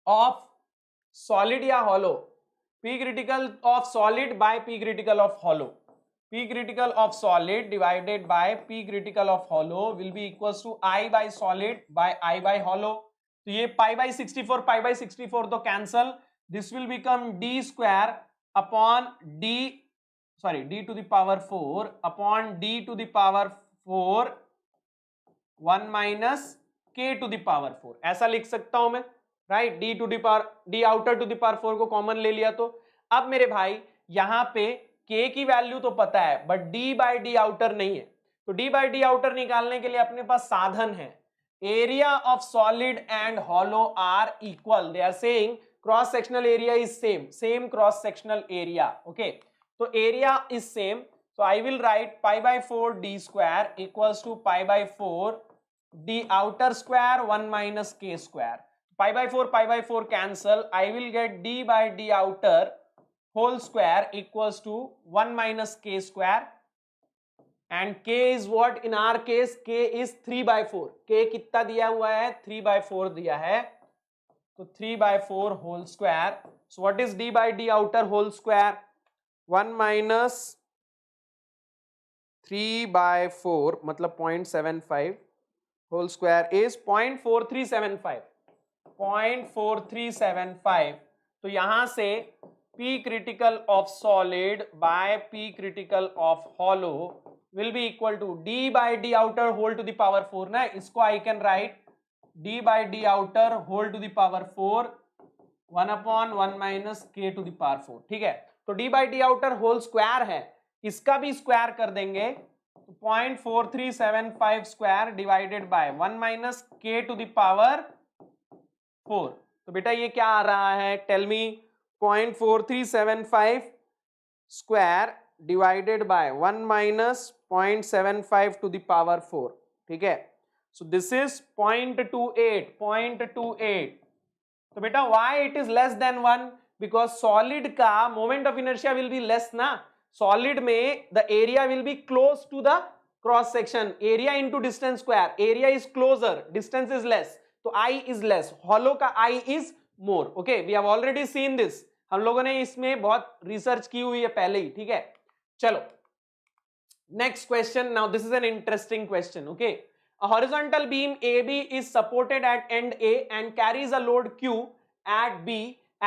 ऑफ सॉलिड या hollow, P critical of solid by P critical of hollow, P critical of solid divided by P critical of hollow will be equals to I by solid by I by hollow. तो ये pi by 64 pi by 64 तो cancel, this will become D square upon D, sorry D to the power 4 upon D to the power 4 1 minus K to the power 4. ऐसा लिख सकता हूं मैं, right. D to the power, D outer to the power 4 को common ले लिया. तो अब मेरे भाई यहां पे K की वैल्यू तो पता है but D by D outer नहीं है. तो D बाई डी आउटर निकालने के लिए अपने पास साधन है. Area of solid and hollow are equal. They are saying cross sectional area is same, same cross sectional area. Okay, तो area is same. So I will write pi by 4 D square equals to pi by 4 D outer square 1 minus K square. Pi by 4 cancel. I will get D by D outer whole square equals to 1 minus K square. And K is what? In our case K is 3 by 4. K कितना दिया हुआ है? 3 by 4 दिया है. तो 3 by 4 whole square. So what is D by D outer whole square? 1 minus 3 by 4 मतलब 0.75 whole square is 0.4375. 0.4375. तो यहां से P critical of solid by P critical of hollow will be equal to D by D outer whole to the power 4 ना. इसको I can write D by D outer whole to the power 4 1 upon 1 minus K to the power 4. ठीक है, तो D by D outer whole square है, इसका भी square कर देंगे. तो 0.4375 square divided by 1 minus K to the power 4. तो बेटा ये क्या आ रहा है? Tell me. 0.4375 square divided by 1 minus 0.75 to the power 4. ठीक है, सो दिस इज 0.28. तो बेटा why it is less than 1? Because solid का moment of inertia will be less ना. सॉलिड में the area will be close to the cross section. Area into distance square. Area is closer, distance is less, तो I is less. Hollow का I is more. Okay, we have already seen this. हम लोगों ने इसमें बहुत research की हुई है पहले ही. ठीक है, चलो next question. Now this is an interesting question. Okay, a horizontal beam AB is supported at end A and carries a load Q at B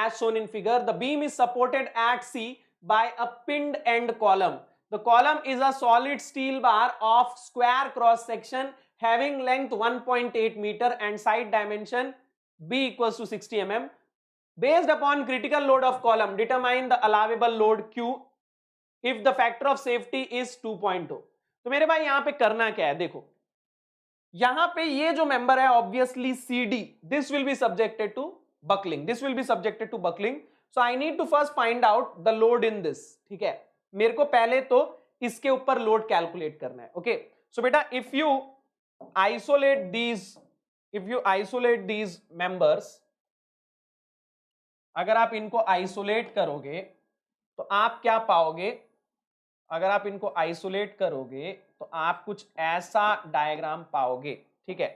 as shown in figure. The beam is supported at C by a pinned end column. The column is a solid steel bar of square cross section having length 1.8 meter and side dimension B equals to 60 mm. Based upon critical load of column, determine the allowable load Q if the factor of safety is 2.0. तो मेरे भाई यहां पे करना क्या है? देखो यहां पे ये जो मेंबर है obviously CD, this will be subjected to buckling. This will be subjected to buckling. So I need to first find out the load in this. ठीक है, मेरे को पहले तो इसके ऊपर लोड कैलकुलेट करना है. ओके, सो बेटा if you isolate these members, अगर आप इनको आइसोलेट करोगे तो आप क्या पाओगे? अगर आप इनको आइसोलेट करोगे तो आप कुछ ऐसा डायग्राम पाओगे, ठीक है।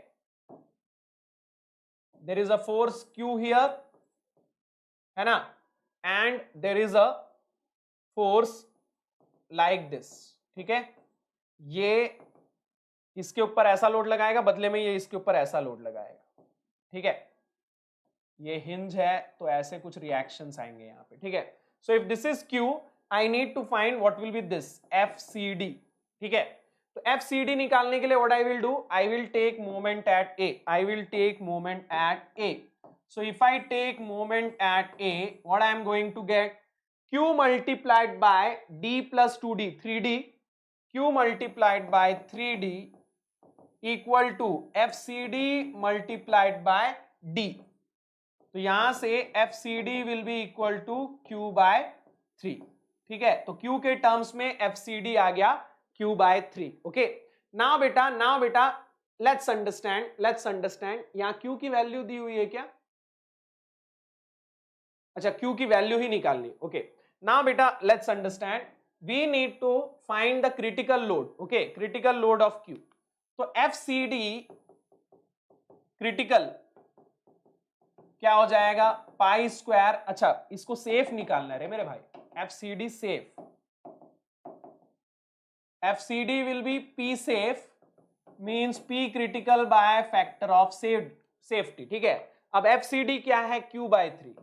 There is a force Q here, है ना, and there is a force like this, ठीक है। ये इसके ऊपर ऐसा लोड लगाएगा, बदले में ये इसके ऊपर ऐसा लोड लगाएगा, ठीक है। ये हिंज है तो ऐसे कुछ रिएक्शंस आएंगे यहाँ पे, ठीक है। So if this is Q, I need to find what will be this FCD, ठीक है। तो FCD निकालने के लिए what I will do, I will take moment at A, I will take moment at A. So if I take moment at A, what I am going to get, Q multiplied by D plus 2D, 3D, Q multiplied by 3D equal to FCD multiplied by D. तो यहां से FCD will be equal to Q by 3, ठीक है। तो Q के terms में FCD आ गया Q by 3, ओके। नाउ बेटा लेट्स अंडरस्टैंड यहाँ Q की वैल्यू दी हुई है क्या? अच्छा, Q की वैल्यू ही निकालनी, ओके। नाउ बेटा let's understand, we need to find the critical load, okay, critical load of Q। तो FCD क्रिटिकल क्या हो जाएगा, पाई स्क्वायर, अच्छा इसको सेफ निकालना है रे मेरे भाई, FCD safe, FCD will be P safe means P critical by factor of safety, ठीक है। अब FCD क्या है, Q by 3,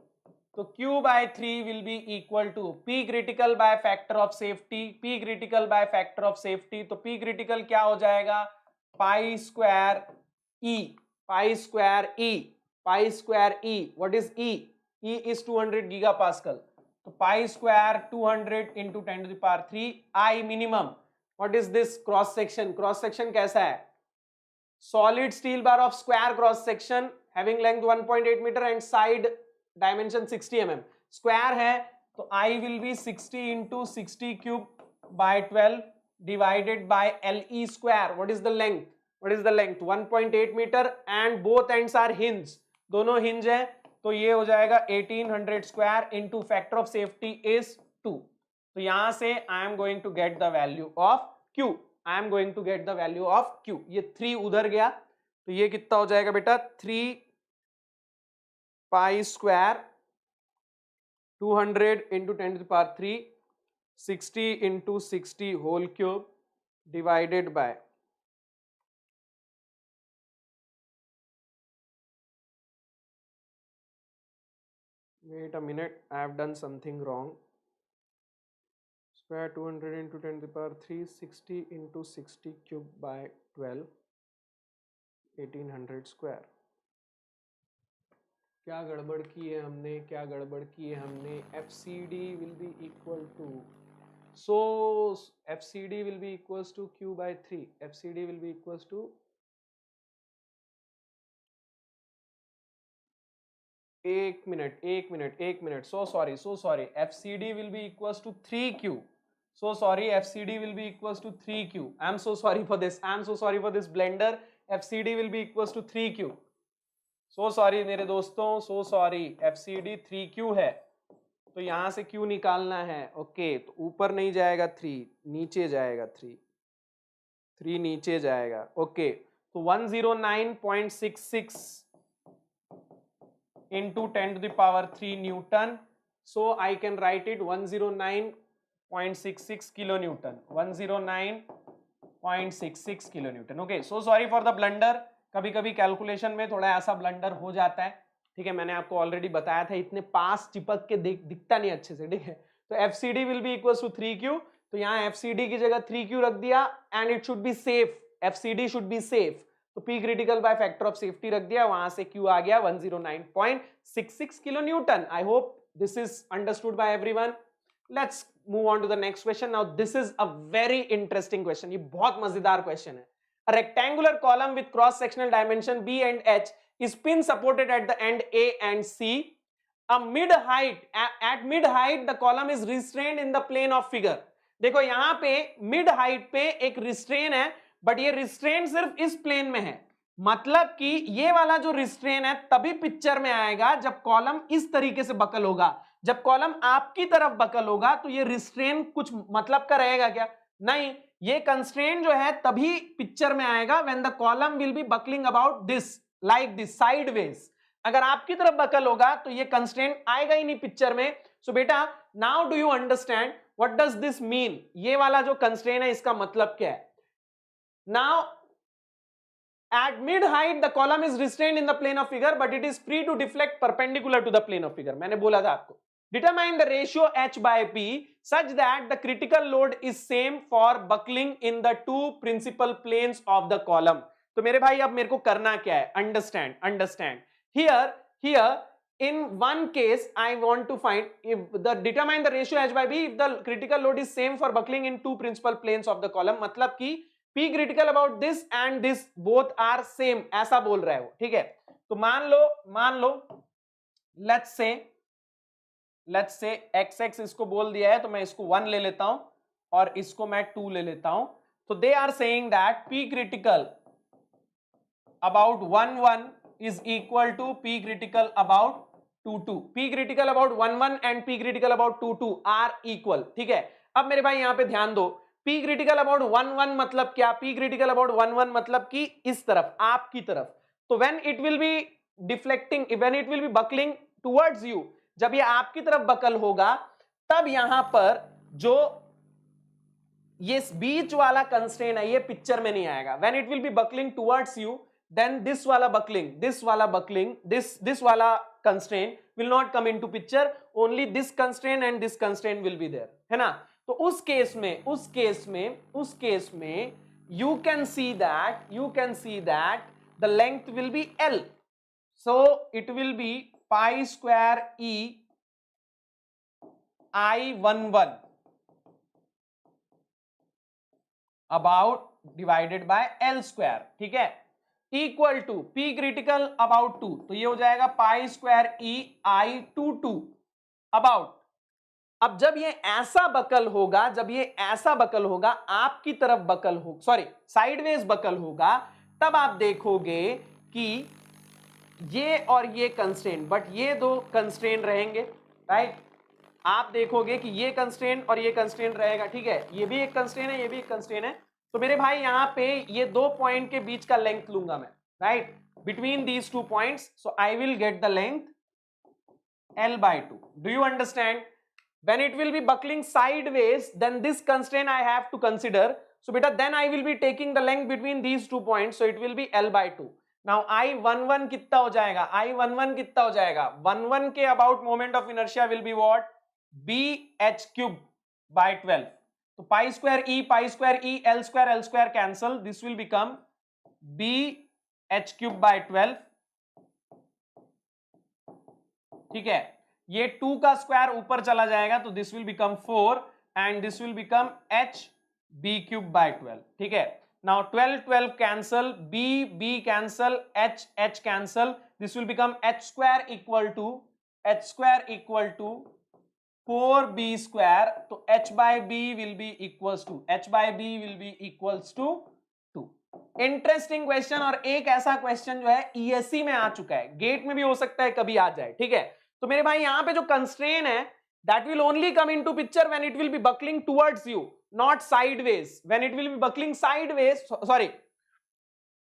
तो Q by 3 will be equal to P critical by factor of safety, P critical by factor of safety, तो P critical क्या हो जाएगा, pi square E, pi square E, pi square E, what is E? E is 200 gigapascal, तो pi square 200 into 10 to the power 3 I minimum. What is this cross section? Cross section कैसा है, solid steel bar of square cross section having length 1.8 meter and side dimension 60 mm. Square है तो I will be 60 into 60 cube by 12 divided by LE square. What is the length? What is the length? 1.8 meter and both ends are hinge. दोनों hinge है तो ये हो जाएगा 1800 square into factor of safety is 2. तो यहां से I am going to get the value of Q. I am going to get the value of Q. ये 3 उधर गया तो ये कितना हो जाएगा बेटा, 3 pi square 200 into 10 to the power 3 60 into 60 whole cube divided by wait a minute, I have done something wrong. Square 200 into 10 to the power 3 60 into 60 cube by 12 1800 square. क्या गड़बड़ की है हमने, क्या गड़बड़ की है हमने, FCD will be equal to, so FCD will be equals to Q by 3, FCD will be equals to एक minute, so sorry, FCD will be equals to 3Q, so sorry, FCD will be equals to 3Q, I am so sorry for this blender, FCD will be equals to 3Q, so sorry मेरे दोस्तों, so sorry, FCD 3Q है तो यहां से Q निकालना है, okay. तो ऊपर नहीं जाएगा 3, नीचे जाएगा 3 नीचे जाएगा, ओके। तो 109.66 into 10 to the power 3 Newton. So I can write it 109.66 kilonewton. 109.66 kilonewton. Okay. So sorry for the blunder. कभी कभी कैलकुलेशन में थोड़ा ऐसा ब्लंडर हो जाता है, ठीक है। मैंने आपको ऑलरेडी बताया था, इतने पास चिपक के दिखता नहीं अच्छे से, ठीक है। तो FCD will be equals to 3Q. तो यहाँ FCD की जगह 3Q रख दिया and it should be safe. FCD should be safe. तो P critical by factor of safety रख दिया, वहां से Q आ गया 109.66 kilo Newton. I hope this is understood by everyone. Let's move on to the next question. Now this is a very interesting question. ये बहुत मजेदार question है. A rectangular column with cross sectional dimension B and H is pin supported at the end A and C. A mid height, at mid height the column is restrained in the plane of figure. देखो यहाँ पे mid height पे एक restrain है, but ये restrain सिर्फ इस plane में है, मतलब कि ये वाला जो रिस्ट्रेन है तभी पिक्चर में आएगा जब कॉलम इस तरीके से बकल होगा, जब कॉलम आपकी तरफ बकल होगा तो ये रिस्ट्रेन कुछ मतलब का रहेगा क्या? नहीं, ये कंस्ट्रेन जो है तभी पिक्चर में आएगा when the column will be buckling about this, like this, sideways. अगर आपकी तरफ बकल होगा तो ये कंस्ट्रेन आएगा ही नहीं पिक्चर में। सो बेटा now do you understand what does this mean? ये वाला जो कंस्ट्रेन है इसका मतलब क्या है? Now at mid height the column is restrained in the plane of figure but it is free to deflect perpendicular to the plane of figure. मैंने बोला था आपको determine the ratio h by p such that the critical load is same for buckling in the two principal planes of the column. तो मेरे भाई अब मेरे को करना क्या है? understand here in one case I want to find if the determine the ratio h by b if the critical load is same for buckling in two principal planes of the column, मतलब कि P critical about this and this both are same, ऐसा बोल रहा है वो, ठीक है? तो मान लो let's say xx इसको बोल दिया है तो मैं इसको 1 ले लेता हूं और इसको मैं 2 ले लेता हूं। तो they are saying that P critical about 1 is equal to P critical about 2 P critical about 1 and P critical about 2 are equal, ठीक है? अब मेरे भाई यहां पे ध्यान दो, P critical about 1 मतलब क्या? P critical about 1 मतलब कि इस तरफ, आपकी तरफ। तो when it will be deflecting, when it will be buckling towards you, जब ये आपकी तरफ बकल होगा तब यहां पर जो ये बीच वाला कंस्ट्रेन है ये पिक्चर में नहीं आएगा। when it will be buckling towards you then this wala buckling, this wala constraint will not come into picture, only this constraint and this constraint will be there, है ना? तो उस केस में you can see that the length will be L, so it will be pi square E I11 about divided by L square, ठीक है? Equal to P critical about 2, तो ये हो जाएगा pi square E I22 about. अब जब ये ऐसा बकल होगा, आपकी तरफ बकल हो, सॉरी साइडवेज बकल होगा, तब आप देखोगे कि ये और ये कंस्ट्रेंट, बट ये दो कंस्ट्रेंट रहेंगे, राइट? आप देखोगे कि ये कंस्ट्रेंट और ये कंस्ट्रेंट रहेगा, ठीक है? ये भी एक कंस्ट्रेंट है, ये भी एक कंस्ट्रेंट है। तो मेरे भाई यहां पे ये दो पॉइंट के बीच का लेंथ लूंगा मैं, right? Between these two points, so I will get the length L/2. Do you understand? when it will be buckling sideways then this constraint I have to consider, so beta then I will be taking the length between these 2 points, so it will be L/2. now I11 कितना हो जाएगा? I11 कितना हो जाएगा? 11 के about moment of inertia will be what? BH³ by 12. तो pi square E, L square cancel, this will become BH³ by 12, ठीक है? ये 2 का स्क्वायर ऊपर चला जाएगा तो this will become 4 and this will become HB³ by 12, ठीक है? Now 12 cancel, B cancel, H cancel, this will become H square equal to 4B², तो H/B will be equals to 2. Interesting question, और एक ऐसा क्वेश्चन जो है ESE में आ चुका है, गेट में भी हो सकता है कभी आ जाए, ठीक है? तो मेरे भाई यहां पे जो कंस्ट्रेन है that will only come into picture when it will be buckling towards you, not sideways. when it will be buckling sideways, sorry,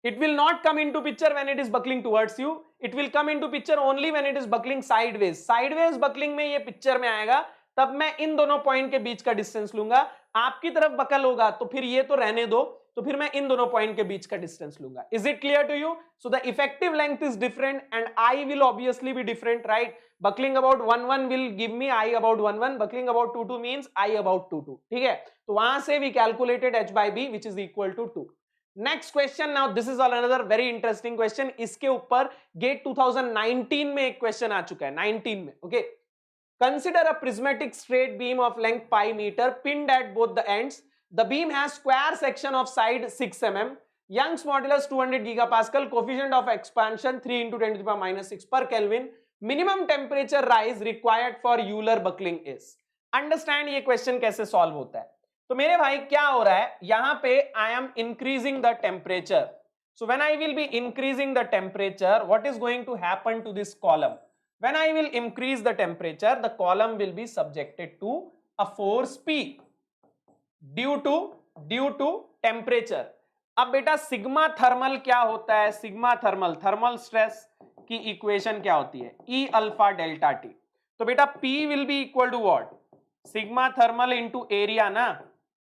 it will not come into picture when it is buckling towards you, it will come into picture only when it is buckling sideways. sideways buckling में ये picture में आएगा, तब मैं इन दोनों point के बीच का distance लूंगा। आपकी तरफ बकल होगा तो फिर ये तो रहने दो, तो फिर मैं इन दोनों पॉइंट के बीच का डिस्टेंस लूंगा। Is it clear to you? So the effective length is different and I will obviously be different, right? Buckling about 1 will give me I about 1 buckling about 2 means I about 2, ठीक है? तो वहां से we calculated H/B which is equal to 2. Next question, now this is another very interesting question. इसके ऊपर gate 2019 में एक question आ चुका है, 19 में, okay? Consider a prismatic straight beam of length pi metre pinned at both the ends, the beam has square section of side 6 mm, Young's modulus 200 GPa, coefficient of expansion 3 × 10⁻⁶ per Kelvin, minimum temperature rise required for Euler buckling is. Understand ये question कैसे solve होता है। तो मेरे भाई क्या हो रहा है यहां पे, I am increasing the temperature, so when I will be increasing the temperature, what is going to happen to this column? When I will increase the temperature, the column will be subjected to a force P due to temperature. अब बेटा sigma thermal क्या होता है? Sigma thermal, thermal stress की equation क्या होती है? E alpha delta T. तो बेटा P will be equal to what? Sigma thermal into area ना.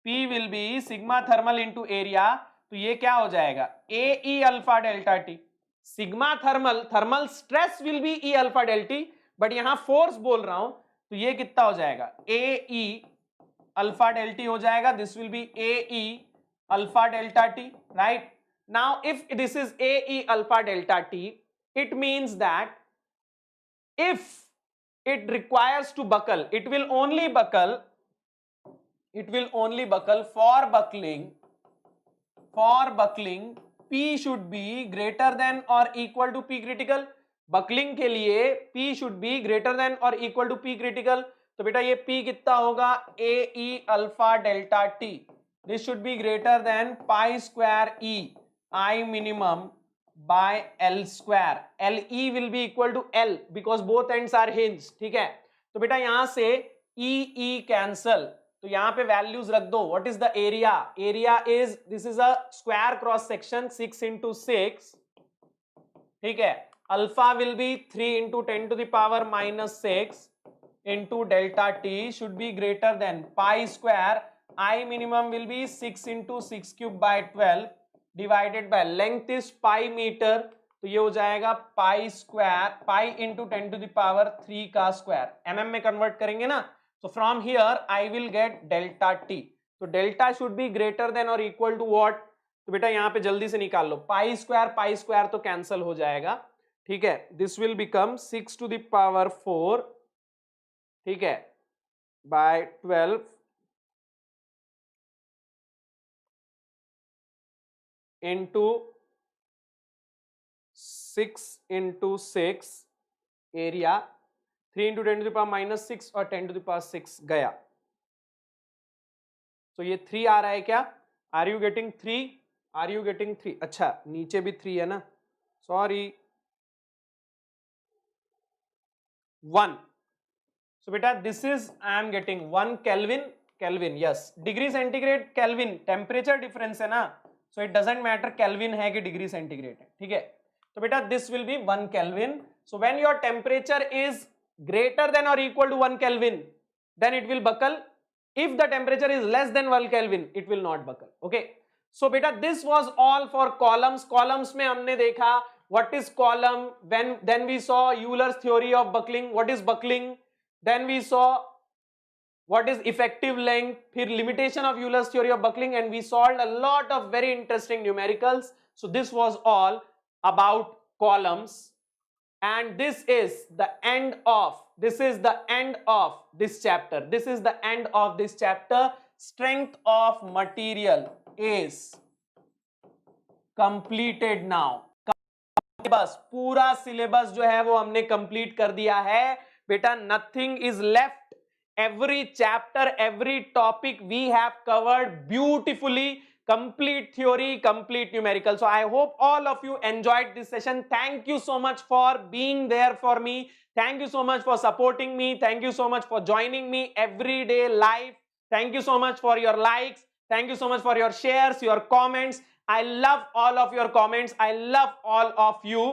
P will be sigma thermal into area. तो ये क्या हो जाएगा? A E alpha delta T. Sigma thermal, thermal stress will be E alpha delta T, but यहां force बोल रहा हूं तो ये कितना हो जाएगा? A E अल्फा डेल्टी हो जाएगा. This will B A E alpha delta T, right? Now if this is A E alpha delta T, it means that if it requires to buckle, it will only buckle for buckling P should be greater than or equal to P critical. Buckling के लिए P should be greater than or equal to P critical. तो बेटा ये P कितना होगा? A E alpha delta T. This should be greater than pi square E I minimum by L square. L E will be equal to L because both ends are hinged. ठीक है? तो बेटा यहां से E E cancel. तो यहां पे values रख दो. What is the area? Area is, this is a square cross section 6 into 6. ठीक है? Alpha will be 3 into 10 to the power minus 6 into delta t should be greater than pi square I minimum will be 6 into 6 cube by 12 divided by length is pi meter. तो ये हो जाएगा pi square, pi into 10 to the power 3 का square. mm में convert करेंगे ना. So from here I will get delta t. So delta should be greater than or equal to what? तो बेटा यहाँ पे जल्दी से निकाल लो. पाई स्क्वायर तो कैंसल हो जाएगा. ठीक है? This will become 6 to the power 4. ठीक है? by 12 into 6 into 6 area 3 into 10 to the power minus 6 और 10 to the power 6 गया. तो ये 3 आ रहा है क्या? Are you getting 3? Are you getting 3? अच्छा नीचे भी 3 है ना, सॉरी 1. सो बेटा this is, I am getting 1 kelvin, yes. Degree centigrade kelvin, temperature difference है ना, so it doesn't matter kelvin है कि डिग्री सेंटीग्रेड है. ठीक है? तो बेटा this will B 1 kelvin. So when your temperature is greater than or equal to 1 Kelvin, then it will buckle. If the temperature is less than 1 Kelvin, it will not buckle. Okay. So beta, this was all for columns. Columns में हमने देखा what is column. Then we saw Euler's theory of buckling. What is buckling? Then we saw what is effective length. फिर limitation of Euler's theory of buckling, and we solved a lot of very interesting numericals. So this was all about columns. And this is the end of this chapter. This is the end of this chapter. Strength of material is completed now. बस पूरा syllabus जो है वो हमने complete कर दिया है बेटा. Nothing is left. every chapter, every topic we have covered beautifully. Complete theory, complete numerical. So I hope all of you enjoyed this session. Thank you so much for being there for me. Thank you so much for supporting me. Thank you so much for joining me every day live. Thank you so much for your likes. Thank you so much for your shares, your comments. I love all of your comments. I love all of you.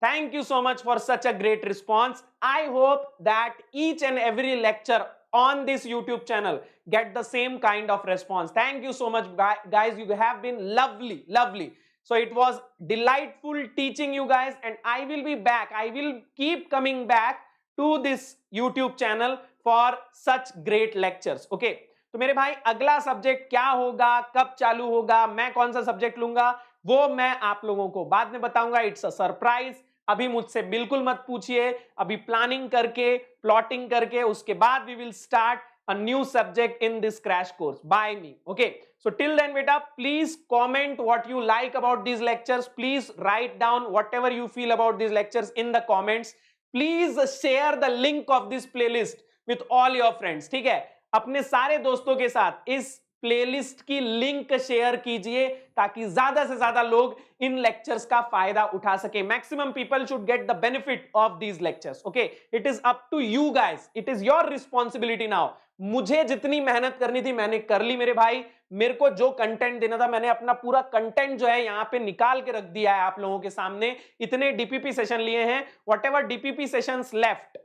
Thank you so much for such a great response. I hope that each and every lecture on this YouTube channel get the same kind of response. Thank you so much guys. You have been lovely. So it was delightful teaching you guys, and I will be back. I will keep coming back to this YouTube channel for such great lectures. Okay? तो मेरे भाई अगला subject क्या होगा, कब चालू होगा, मैं कौन सा सब्जेक्ट लूंगा, वो मैं आप लोगों को बाद में बताऊंगा. It's a surprise. अभी मुझसे बिल्कुल मत पूछिए. अभी प्लानिंग करके, प्लॉटिंग करके, उसके बाद we will start a new subject in this crash course by me. Okay, so till then beta, please comment what you like about these lectures. Please write down whatever you feel about these lectures in the comments. Please share the link of this playlist with all your friends. ठीक है? अपने सारे दोस्तों के साथ इस playlist की link share कीजिए ताकि ज्यादा से ज्यादा लोग इन लेक्चर्स का फायदा उठा सके. Maximum people should get the benefit of these lectures. Okay, it is up to you guys, it is your responsibility now. मुझे जितनी मेहनत करनी थी मैंने कर ली मेरे भाई. मेरे को जो कंटेंट देना था मैंने अपना पूरा कंटेंट जो है यहां पे निकाल के रख दिया है आप लोगों के सामने. इतने डीपीपी सेशन लिए हैं. What ever DPP sessions left,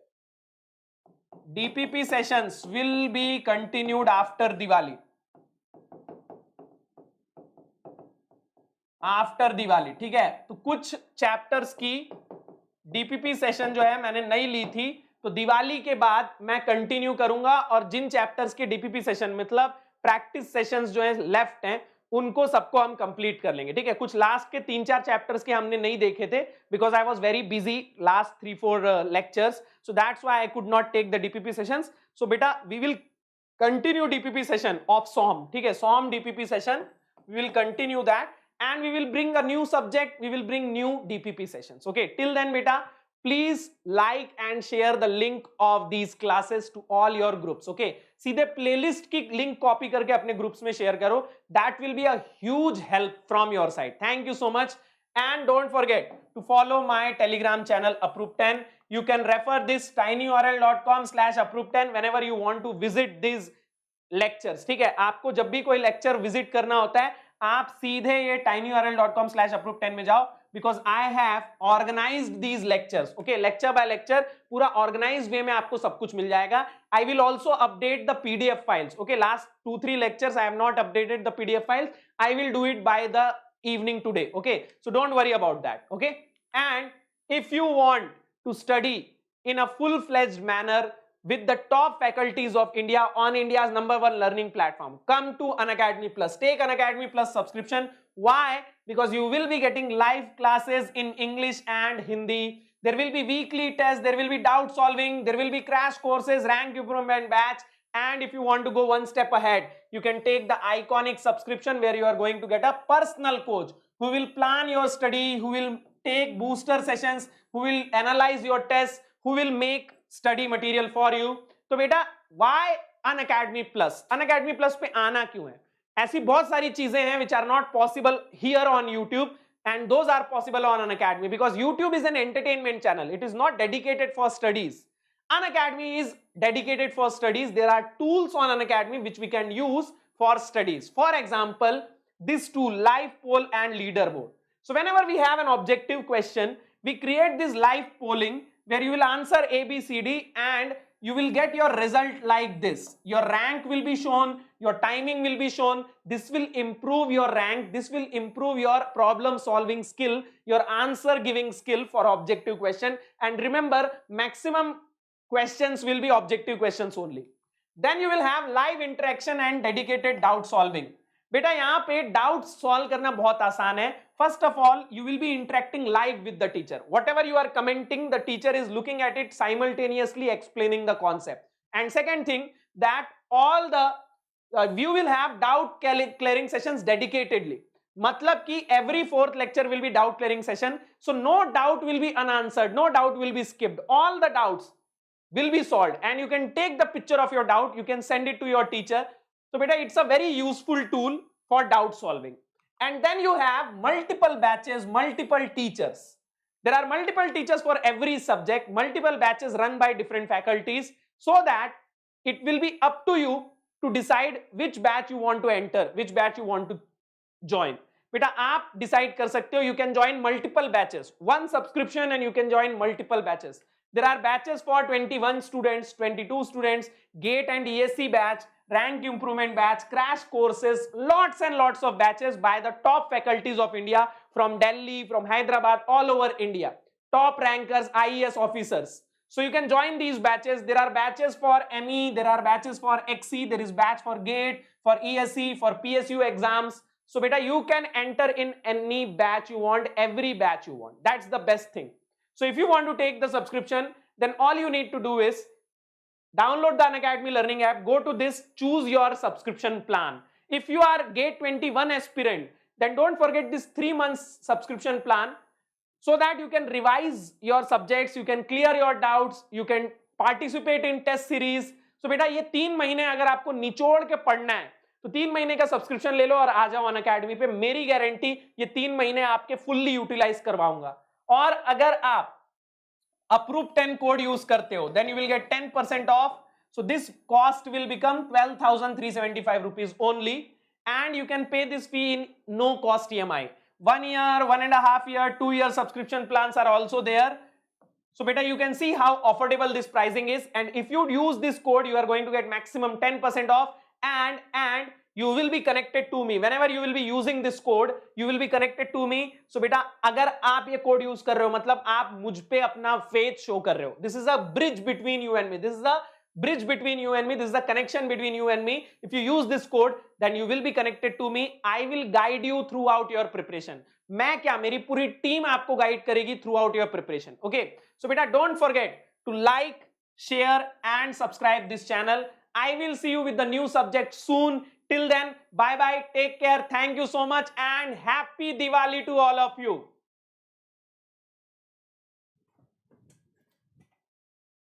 DPP sessions will be continued after Diwali. After Diwali, ठीक है. तो कुछ चैप्टर्स की DPP सेशन जो है मैंने नहीं ली थी, तो दिवाली के बाद मैं कंटिन्यू करूंगा. और जिन चैप्टर्स के DPP सेशन मतलब प्रैक्टिस सेशंस जो है लेफ्ट हैं उनको सबको हम कंप्लीट कर लेंगे. ठीक है, कुछ लास्ट के 3-4 चैप्टर्स के हमने नहीं देखे थे because I was very busy last 3-4 lectures, so that's why I could not take the DPP sessions. So बेटा we will continue DPP session of SOM. ठीक है, SOM DPP session we will continue that and we will bring a new subject, we will bring new DPP sessions. Okay, till then beta, please like and share the link of these classes to all your groups. Okay, सीधे playlist की link copy करके अपने groups में share करो. That will be a huge help from your side. Thank you so much and don't forget to follow my Telegram channel Approve10. You can refer this tinyurl.com/approve10 whenever you want to visit these lectures. ठीक है, आपको जब भी कोई lecture visit करना होता है आप सीधे ये tinyurl.com/approve10 में जाओ because I have organized these lectures. Okay, lecture by lecture पूरा organized way में आपको सब कुछ मिल जाएगा. I will also update the PDF files. Okay, last 2-3 lectures I have not updated the PDF files. I will do it by the evening today. Okay, so don't worry about that. Okay, and if you want to study in a full-fledged manner with the top faculties of India on India's #1 learning platform, come to Unacademy Plus. Take Unacademy Plus subscription. Why? Because you will be getting live classes in English and Hindi. There will be weekly tests, there will be doubt solving, there will be crash courses, rank improvement batch, and if you want to go one step ahead, you can take the iconic subscription where you are going to get a personal coach who will plan your study, who will take booster sessions, who will analyze your tests, who will make study material for you. तो बेटा why Unacademy Plus? Unacademy Plus पे आना क्यों है? ऐसी बहुत सारी चीजें हैं which are not possible here on YouTube and those are possible on Unacademy because YouTube is an entertainment channel. It is not dedicated for studies. Unacademy is dedicated for studies. There are tools on Unacademy which we can use for studies. For example, this tool, live poll and leaderboard. So whenever we have an objective question, we create this live polling where you will answer A, B, C, D and you will get your result like this. Your rank will be shown, your timing will be shown. This will improve your rank. This will improve your problem solving skill, your answer giving skill for objective question. And remember, maximum questions will be objective questions only. Then you will have live interaction and dedicated doubt solving. बेटा यहाँ पे doubt solve करना बहुत आसान है. First of all you will be interacting live with the teacher. Whatever you are commenting the teacher is looking at it simultaneously explaining the concept. And second thing that all the you will have doubt clearing sessions dedicatedly. मतलब कि every 4th lecture will be doubt clearing session. So no doubt will be unanswered, no doubt will be skipped. All the doubts will be solved and you can take the picture of your doubt, you can send it to your teacher. So beta, it's a very useful tool for doubt solving. And then you have multiple batches, multiple teachers. There are multiple teachers for every subject, multiple batches run by different faculties, so that it will be up to you to decide which batch you want to enter, which batch you want to join. Beta, aap decide kar sakte ho. You can join multiple batches, one subscription and you can join multiple batches. There are batches for 21 students, 22 students, GATE and ESC batch, rank improvement batch, crash courses, lots and lots of batches by the top faculties of India from Delhi, from Hyderabad, all over India. Top rankers, IAS officers. So you can join these batches. There are batches for ME, there are batches for XE, there is batch for GATE, for ESC, for PSU exams. So beta, you can enter in any batch you want, every batch you want. That's the best thing. So if you want to take the subscription, then all you need to do is download the Unacademy Learning app, go to this, choose your subscription plan. If you are GATE 21 aspirant, then don't forget this 3 months subscription plan so that you can revise your subjects, you can clear your doubts, you can participate in test series. So beta, ये 3 महीने अगर आपको निचोड़ के पढ़ना है तो 3 महीने का सब्सक्रिप्शन ले लो और आ जाओ अनअकैडमी पे। मेरी गारंटी ये 3 महीने आपके फुल्ली यूटिलाइज करवाऊंगा। और अगर आप अप्रूव 10 कोड यूज करते हो then you will get 10% off. So this cost will become 12,375 rupees only, and you can pay this fee in no cost EMI. 1 year, 1.5 year, 2 year subscription plans are also there. So beta, you can see how affordable this pricing is, and if you use this code, you are going to get maximum 10% off, and you will be connected to me. Whenever you will be using this code, you will be connected to me. So beta, अगर आप ये code use कर रहे हो मतलब आप मुझ पे अपना faith show कर रहे हो. This is a bridge between you and me. This is a bridge between you and me. This is the connection between you and me. If you use this code, then you will be connected to me. I will guide you throughout your preparation. मैं क्या, मेरी पूरी team आपको guide करेगी throughout your preparation. Okay. So beta, don't forget to like, share and subscribe this channel. I will see you with the new subject soon. Till then, bye bye. Take care. Thank you so much and happy Diwali to all of you.